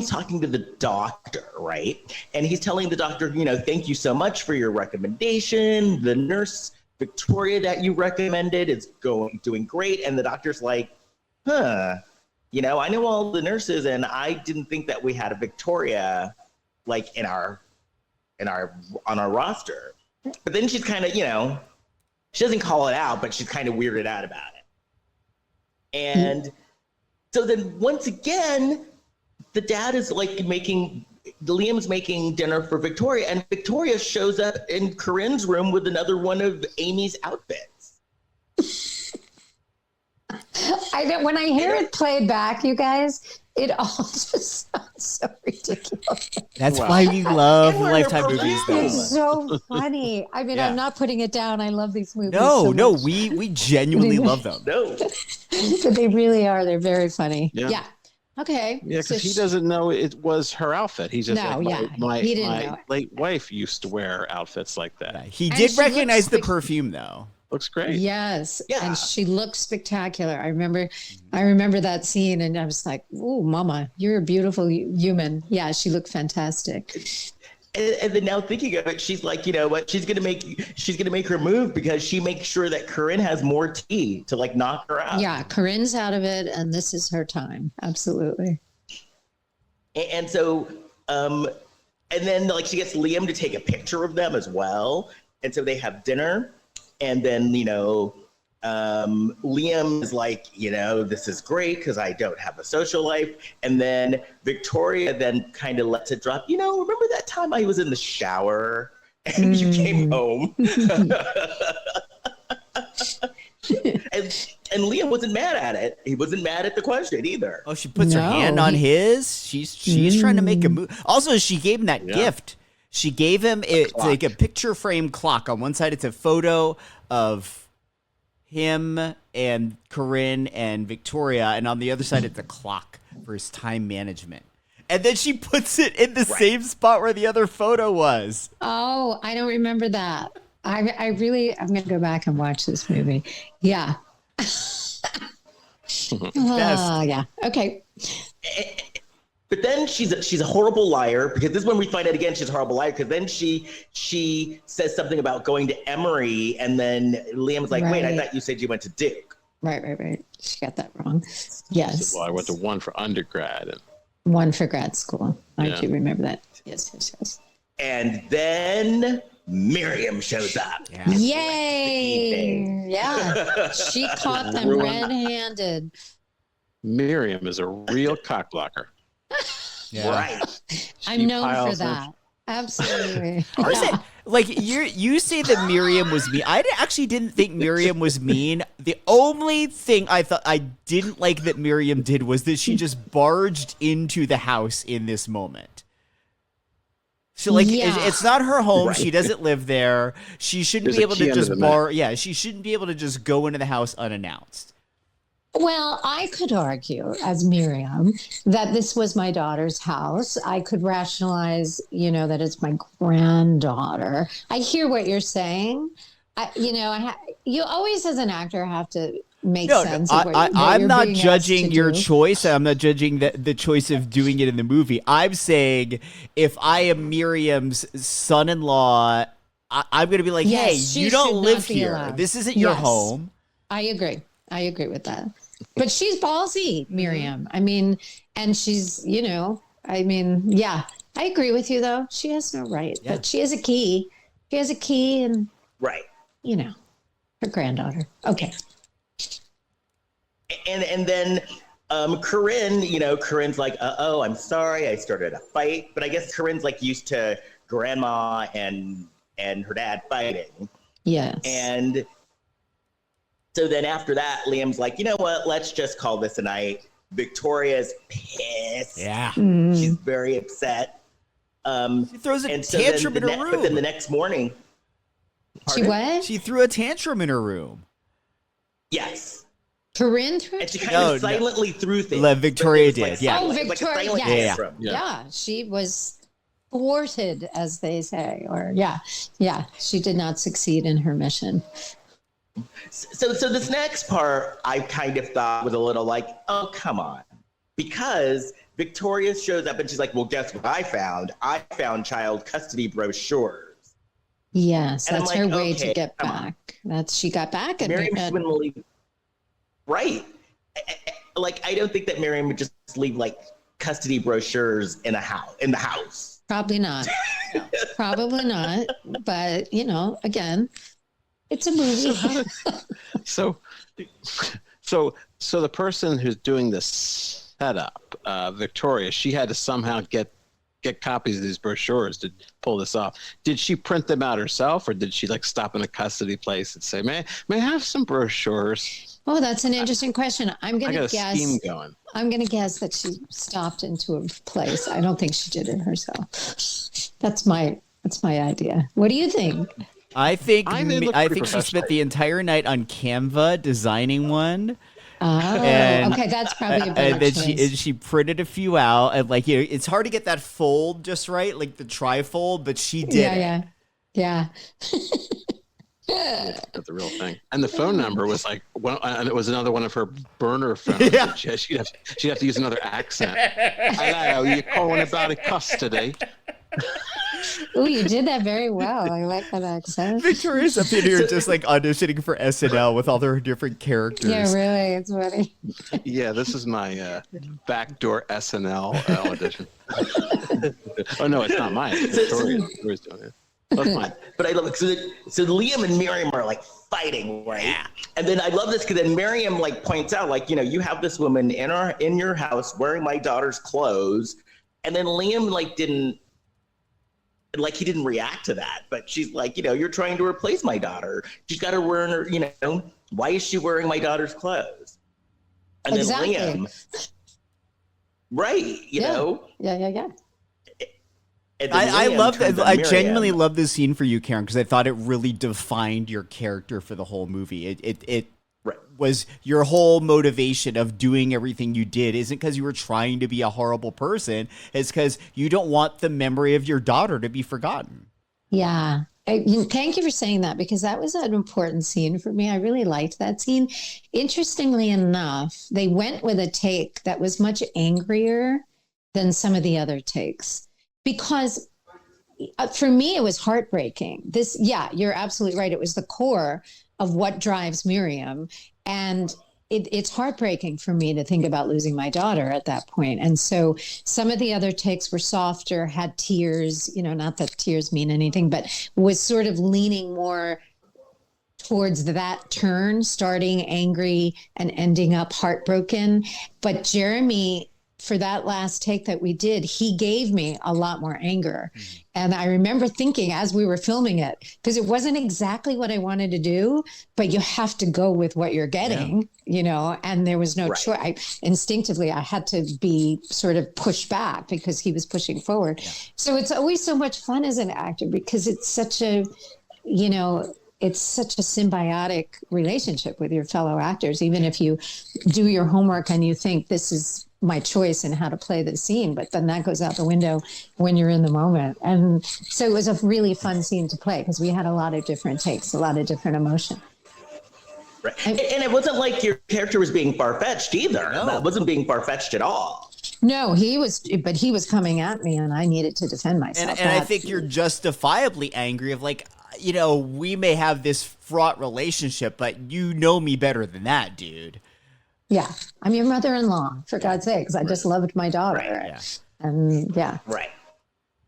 talking to the doctor, right? And he's telling the doctor, thank you so much for your recommendation. The nurse, Victoria, that you recommended is doing great. And the doctor's like, I know all the nurses and I didn't think that we had a Victoria like on our roster. But then she's kind of, she doesn't call it out, but she's kind of weirded out about it. And so then once again, the dad is like Liam's making dinner for Victoria, and Victoria shows up in Caryn's room with another one of Amy's outfits. When I hear it played back, you guys, it all just sounds so ridiculous. That's why we love Lifetime movies, though. It's so funny. I mean, I'm not putting it down. I love these movies. No, we genuinely love them. No. But they really are. They're very funny. Yeah. Okay. Yeah, because he doesn't know it was her outfit. He's just my late wife used to wear outfits like that. Yeah, he did recognize the perfume, though. Looks great. Yes. Yeah. And she looks spectacular. I remember that scene and I was like, "Oh, mama, you're a beautiful human." Yeah, she looked fantastic. And then now thinking of it, she's like, you know what? She's gonna make her move because she makes sure that Caryn has more tea to like knock her out. Yeah, Caryn's out of it, and this is her time. Absolutely. And so, and then like she gets Liam to take a picture of them as well, and so they have dinner, and then Liam is like, this is great because I don't have a social life. And then Victoria then kind of lets it drop. Remember that time I was in the shower and you came home? and Liam wasn't mad at it. He wasn't mad at the question either. Oh, she puts her hand on his. She's trying to make a move. Also, she gave him that gift. She gave him it's like a picture frame clock. On one side, it's a photo of him and Caryn and Victoria, and on the other side it's a clock for his time management. And then she puts it in the same spot where the other photo was. Oh, I don't remember that. I'm going to go back and watch this movie. Yeah. Yeah. Okay. But then she's a horrible liar, because this is when we find out again she's a horrible liar, because then she says something about going to Emory, and then Liam's like, wait, I thought you said you went to Duke. Right. She got that wrong. Yes. Well, I went to one for undergrad. And one for grad school. I do remember that. Yes. And then Miriam shows up. Yeah. Yay! Yeah. She caught them red-handed. Miriam is a real cock blocker. Yeah. Right. I'm She known for piles in. that. Absolutely. Like you say that Miriam was mean. Actually didn't think Miriam was mean. The only thing I thought I didn't like that Miriam did was that she just barged into the house in this moment. So it's not her home. Right. She doesn't live there. She shouldn't There's be a able key to under just the mat. Yeah, she shouldn't be able to just go into the house unannounced. Well, I could argue as Miriam that this was my daughter's house. I could rationalize, that it's my granddaughter. I hear what you're saying. You always as an actor have to make sense of what I'm you're not being asked judging to your do. choice. I'm not judging the choice of doing it in the movie. I'm saying if I am Miriam's son-in-law, I'm going to be like, Yes, hey, she you don't should live not be here. allowed. This isn't your Yes. home. I agree with that. But she's ballsy, Miriam. I mean, and she's, yeah, I agree with you though. She has no right, but she has a key. She has a key and, Right. her granddaughter. Okay. And then Caryn's like, I'm sorry, I started a fight. But I guess Caryn's like used to grandma and her dad fighting. Yes. And so then after that, Liam's like, you know what? Let's just call this a night. Victoria's pissed. Yeah. She's very upset. She throws a And so tantrum in her room. But then the next morning. She what? She threw a tantrum in her room. Yes. Corinne threw And she kind of silently threw things. Victoria but it was did, yeah. Oh, like a Victoria, silent yes. tantrum. Yeah, she was thwarted, as they say, or she did not succeed in her mission. So this next part, I kind of thought was a little like, oh, come on. Because Victoria shows up and she's like, well, guess what I found? I found child custody brochures. Yes, And I'm that's like, her way okay, to get come back. She got back. And Miriam just wouldn't leave. Right. Like, I don't think that Miriam would just leave like custody brochures in the house. Probably not. Probably not. But, again, it's a movie. So the person who's doing this setup, Victoria, she had to somehow get copies of these brochures to pull this off. Did she print them out herself, or did she stop in a custody place and say, may I have some brochures? Oh, that's an interesting question. I'm going I to got a guess. scheme going. I'm going to guess that she stopped into a place. I don't think she did it herself. That's my idea. What do you think? I think they look pretty she spent the entire night on Canva designing one. Oh, okay, that's probably a better And then choice. she printed a few out, and it's hard to get that fold just right, like the trifold, but she did. Yeah. That's the real thing. And the phone number was and it was another one of her burner phones. Yeah. She'd have to use another accent. Hello, you calling about a custody? Oh, you did that very well. I like that accent. Victoria's up in here just auditioning for SNL with all their different characters. Yeah, really, it's funny. Yeah, this is my backdoor SNL audition. Oh no, it's not mine. It's Victoria's doing it. That's mine. But I love it. So Liam and Miriam are fighting, right? Yeah. And then I love this because then Miriam points out you have this woman in your house wearing my daughter's clothes, and then Liam he didn't react to that, but she's like, you're trying to replace my daughter. She's got to wear her, why is she wearing my daughter's clothes? And Exactly. then Liam, right, you know? Yeah. And then I Liam love turns that. on I Miriam. genuinely love this scene for you, Caryn, because I thought it really defined your character for the whole movie. It Right. was your whole motivation of doing everything you did isn't because you were trying to be a horrible person. It's because you don't want the memory of your daughter to be forgotten. Yeah. Thank you for saying that, because that was an important scene for me. I really liked that scene. Interestingly enough, they went with a take that was much angrier than some of the other takes, because for me, it was heartbreaking. You're absolutely right. It was the core of what drives Miriam. And it's heartbreaking for me to think about losing my daughter at that point. And so some of the other takes were softer, had tears, not that tears mean anything, but was sort of leaning more towards that turn, starting angry and ending up heartbroken. But Jeremy, for that last take that we did, he gave me a lot more anger. And I remember thinking as we were filming it, because it wasn't exactly what I wanted to do, but you have to go with what you're getting, you know, and there was no choice. Instinctively, I had to be sort of pushed back because he was pushing forward. So it's always so much fun as an actor because it's such a, you know, it's such a symbiotic relationship with your fellow actors, even if you do your homework and you think this is my choice in how to play the scene, but then that goes out the window when you're in the moment. And so it was a really fun scene to play because we had a lot of different takes, a lot of different emotion. Right. And it wasn't like your character was being far-fetched either. No. That wasn't being far-fetched at all. No, he was coming at me and I needed to defend myself. And I think you're justifiably angry of like, you know, we may have this fraught relationship, but you know me better than that, dude. Yeah, I'm your mother-in-law, for God's sakes. I just loved my daughter. Right. And Right.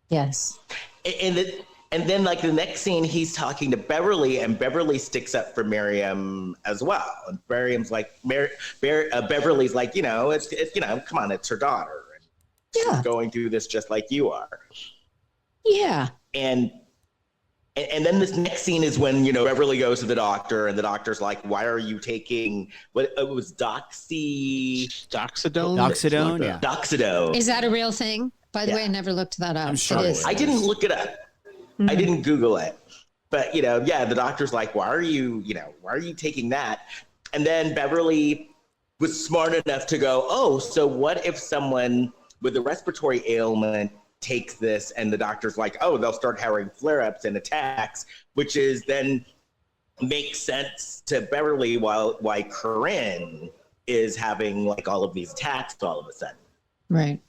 Yes. And then like the next scene, he's talking to Beverly and Beverly sticks up for Miriam as well. And Miriam's like, Beverly's like, you know, it's you know, come on, it's her daughter. And she's going through this just like you are. Yeah. And then this next scene is when, you know, Beverly goes to the doctor and the doctor's like, why are you taking what it was Doxydone? Doxydone. Doxydone. Is that a real thing? By the way, I never looked that up. I'm sure it is. I didn't look it up. I didn't Google it. But, you know, the doctor's like, why are you taking that? And then Beverly was smart enough to go, oh, so what if someone with a respiratory ailment takes this and the doctor's like, oh, they'll start having flare-ups and attacks, which is then makes sense to Beverly why Caryn is having like all of these attacks all of a sudden. Right.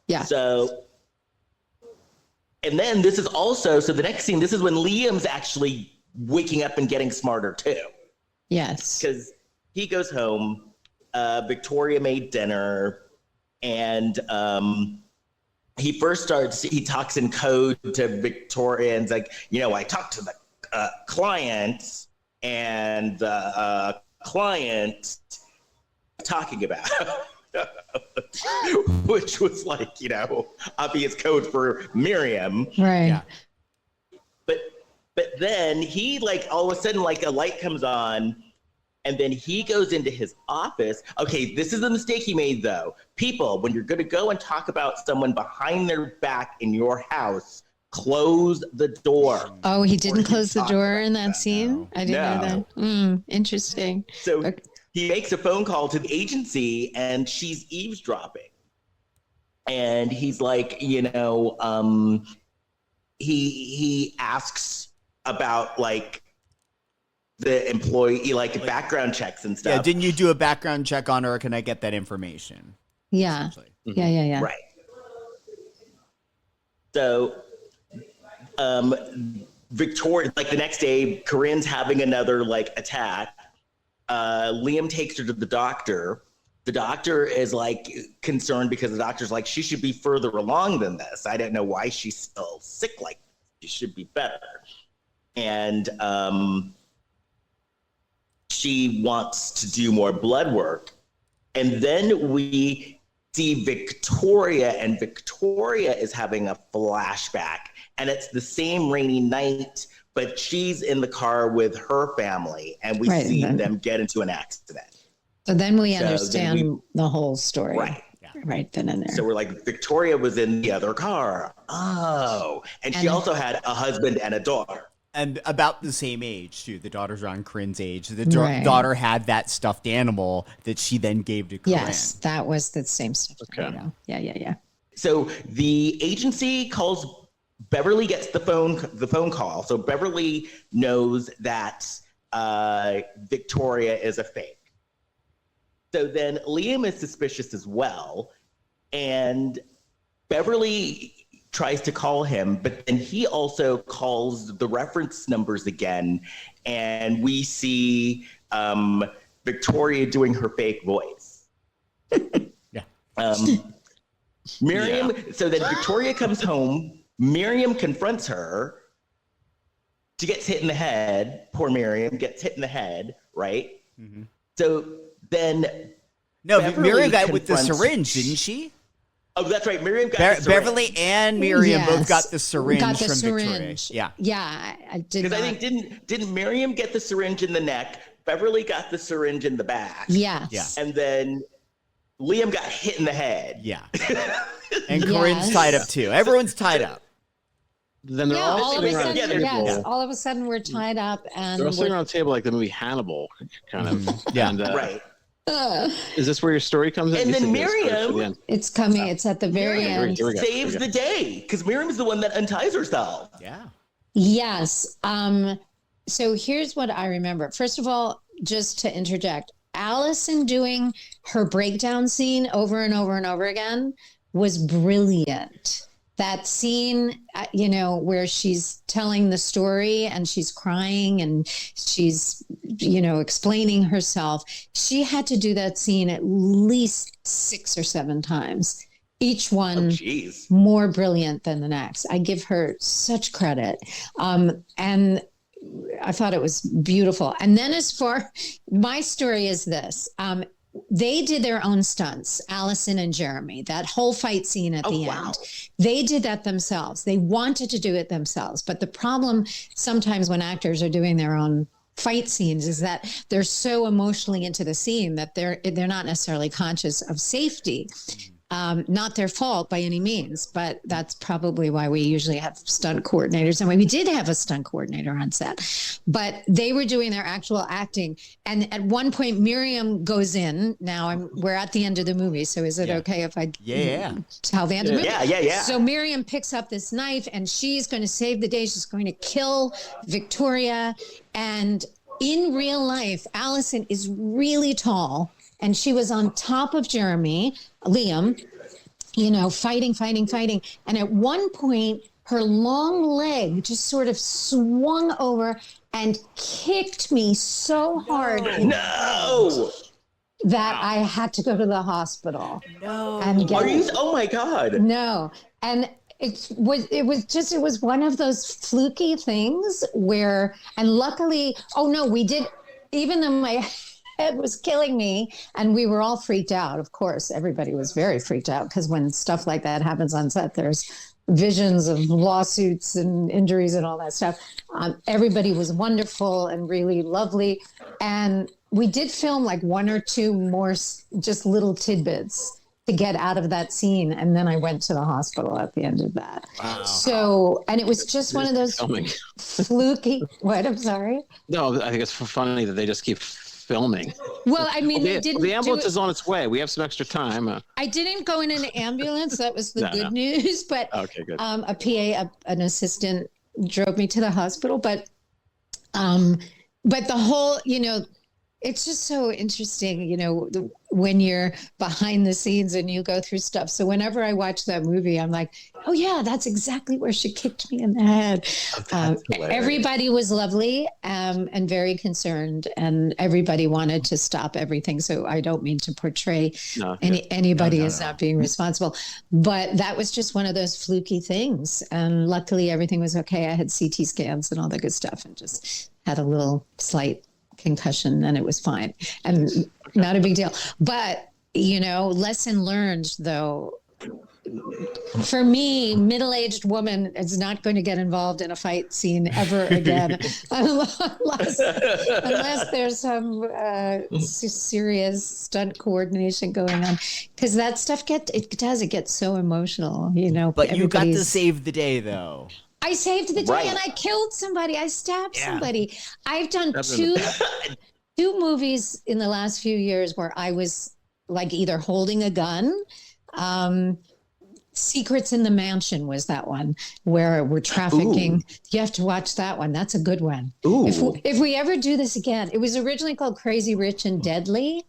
Yeah. So, and then this is also, so the next scene, this is when Liam's actually waking up and getting smarter too. Yes. Because he goes home, Victoria made dinner, and he talks in code to Victoria and like, you know, I talked to the client and the client talking about, which was like, you know, obvious code for Miriam. Right. Yeah. But then he like, all of a sudden, like a light comes on. And then he goes into his office. Okay, this is the mistake he made, though. People, when you're going to go and talk about someone behind their back in your house, close the door. Oh, he didn't close the door in that scene? I didn't know that. Interesting. So he makes a phone call to the agency, and she's eavesdropping. And he's like, you know, he asks about, like, the employee, like background checks and stuff. Yeah, didn't you do a background check on her? Can I get that information? Yeah. Yeah. Right. So, Victoria, like the next day, Caryn's having another like attack. Liam takes her to the doctor. The doctor is like concerned because the doctor's like, she should be further along than this. I don't know why she's still sick like this. She should be better. And, she wants to do more blood work. And then we see Victoria, and Victoria is having a flashback. And it's the same rainy night, but she's in the car with her family, and we see them get into an accident. So then we understand the whole story. Right. Right then and there. So we're like, Victoria was in the other car. Oh. And she also had a husband and a daughter. And about the same age, too. The daughter's around Caryn's age. The daughter had that stuffed animal that she then gave to Caryn. Yes, that was the same stuff. Okay. Yeah. So the agency calls, Beverly gets the phone call. So Beverly knows that Victoria is a fake. So then Liam is suspicious as well. And Beverly tries to call him, but then he also calls the reference numbers again, and we see Victoria doing her fake voice. Miriam, so then Victoria comes home, Miriam confronts her, she gets hit in the head. Poor Miriam gets hit in the head, right? Mm-hmm. So then, no, Beverly Miriam got with the confronts- syringe, didn't she? Oh, that's right. Miriam got the syringe. Beverly and Miriam both Yes. got the syringe Got the from Victoria. syringe. Yeah. Yeah, I did Because not. I think didn't Miriam get the syringe in the neck? Beverly got the syringe in the back. Yes. Yeah. And then Liam got hit in the head. Yeah. And Corinne's tied up too. Everyone's tied up. Then they're Yeah, all all of sitting a around sudden, the table. yes, all of a sudden we're tied up and They're all sitting we're, around the table like the movie Hannibal, kind of. Yeah. And, Right. Is this where your story comes in? And You then said you had a story Miriam- for the end. it's coming. It's at the very Miriam end. Here we go. Saves the day because Miriam's the one that unties herself. Yeah. Yes. So here's what I remember. First of all, just to interject, Allison doing her breakdown scene over and over and over again was brilliant. That scene, where she's telling the story and she's crying and she's, explaining herself. She had to do that scene at least 6 or 7 times. Each one more brilliant than the next. I give her such credit. And I thought it was beautiful. And then as far, my story is this. They did their own stunts, Allison and Jeremy, that whole fight scene at the end. They did that themselves. They wanted to do it themselves. But the problem sometimes when actors are doing their own fight scenes is that they're so emotionally into the scene that they're not necessarily conscious of safety. Not their fault by any means, but that's probably why we usually have stunt coordinators. And we did have a stunt coordinator on set, but they were doing their actual acting. And at one point, Miriam goes in. Now we're at the end of the movie, so is it okay if I tell the end of the movie? Yeah. So Miriam picks up this knife, and she's going to save the day. She's going to kill Victoria. And in real life, Allison is really tall. And she was on top of Liam, fighting. And at one point, her long leg just sort of swung over and kicked me so hard that I had to go to the hospital. No. And Oh my God. No. And it was one of those fluky things where, and luckily, we did, even though my head was killing me and we were all freaked out. Of course, everybody was very freaked out because when stuff like that happens on set, there's visions of lawsuits and injuries and all that stuff. Everybody was wonderful and really lovely. And we did film like 1 or 2 more just little tidbits to get out of that scene. And then I went to the hospital at the end of that. Wow. So, and it was just one of those fluky, what, I'm sorry? No, I think it's funny that they just keep filming. Well, I mean, the ambulance is on its way. We have some extra time. I didn't go in an ambulance. That was the good news. But okay, good. A PA, an assistant, drove me to the hospital. But the whole, it's just so interesting, when you're behind the scenes and you go through stuff. So whenever I watch that movie, I'm like, oh yeah, that's exactly where she kicked me in the head. Everybody was lovely and very concerned, and everybody wanted to stop everything. So I don't mean to portray anybody as not being responsible, but that was just one of those fluky things. And luckily everything was okay. I had CT scans and all the good stuff and just had a little slight concussion and it was fine and not a big deal. But, lesson learned though, for me, middle-aged woman is not going to get involved in a fight scene ever again unless there's some serious stunt coordination going on, because that stuff it gets so emotional, But you got to save the day though. I saved the day and I killed somebody. I stabbed somebody. I've done two movies in the last few years where I was like either holding a gun. Secrets in the Mansion was that one where we're trafficking. Ooh. You have to watch that one. That's a good one. If we ever do this again, it was originally called Crazy Rich and Deadly.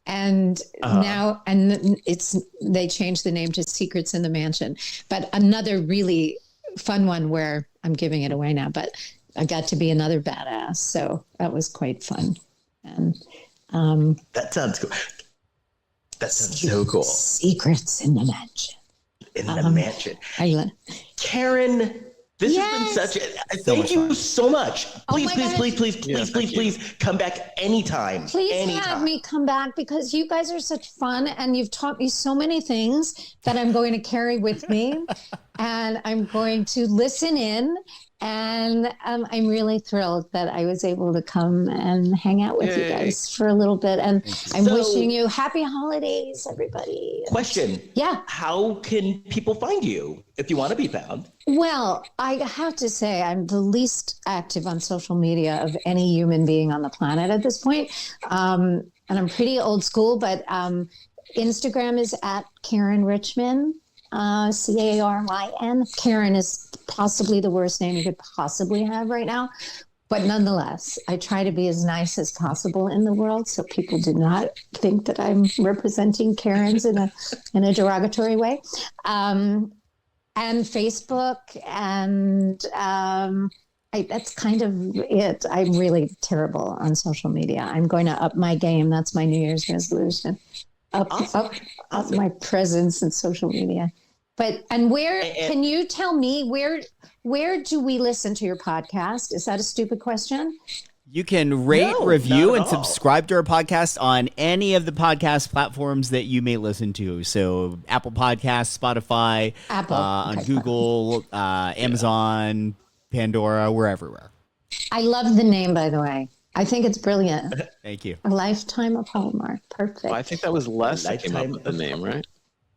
And now, they changed the name to Secrets in the Mansion. But another really fun one where I'm giving it away now, but I got to be another badass. So that was quite fun. And that sounds cool. That sounds so cool. Secrets in the Mansion. In the Mansion. Caryn, This Yes. has been such a So thank much you fun. so much. Oh Please, my please, God. please, please, please, Yeah, please, thank you. please come back anytime. Please anytime. have me come back because you guys are such fun and you've taught me so many things that I'm going to carry with me and I'm going to listen in. And I'm really thrilled that I was able to come and hang out with you guys for a little bit. And I'm So- wishing you happy holidays, everybody. Question. Yeah. How can people find you if you want to be found? Well, I have to say, I'm the least active on social media of any human being on the planet at this point. And I'm pretty old school, but Instagram is at Caryn Richman, Caryn. Caryn is possibly the worst name you could possibly have right now. But nonetheless, I try to be as nice as possible in the world so people do not think that I'm representing Karens in a derogatory way. And Facebook, and that's kind of it. I'm really terrible on social media. I'm going to up my game. That's my New Year's resolution. Up my presence in social media. And where can you tell me where do we listen to your podcast? Is that a stupid question? You can rate, No, review, not at and all. subscribe to our podcast on any of the podcast platforms that you may listen to. So Apple Podcasts, Spotify, Apple. on Okay, Google, Amazon, Pandora, we're everywhere. I love the name, by the way. I think it's brilliant. Thank you. A lifetime of Hallmark. Perfect. Well, I think that was Les that came up with the name, right?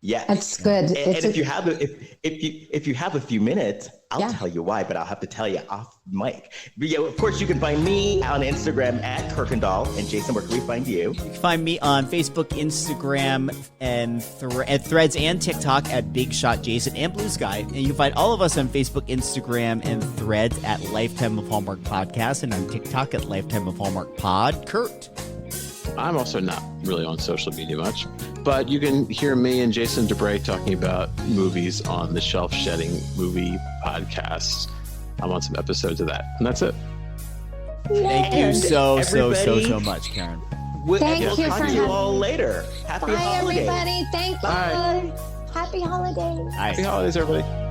Yeah. That's good. And if you have a few minutes, I'll tell you why, but I'll have to tell you off mic. But yeah, of course, you can find me on Instagram at Kirkendall. And Jason, where can we find you? You can find me on Facebook, Instagram, and Threads and TikTok at Big Shot Jason and Blue Sky. And you can find all of us on Facebook, Instagram, and Threads at Lifetime of Hallmark Podcast, and on TikTok at Lifetime of Hallmark Pod. Kurt. I'm also not really on social media much, but you can hear me and Jason DeBray talking about movies on the Shelf Shedding Movie Podcast. I'm on some episodes of that, and that's it. Thank you so everybody- much, Caryn. Thank We'll you talk for to you having all later. Happy Bye, holidays. everybody. Thank you. Bye. Happy holidays. Bye. Happy holidays, everybody.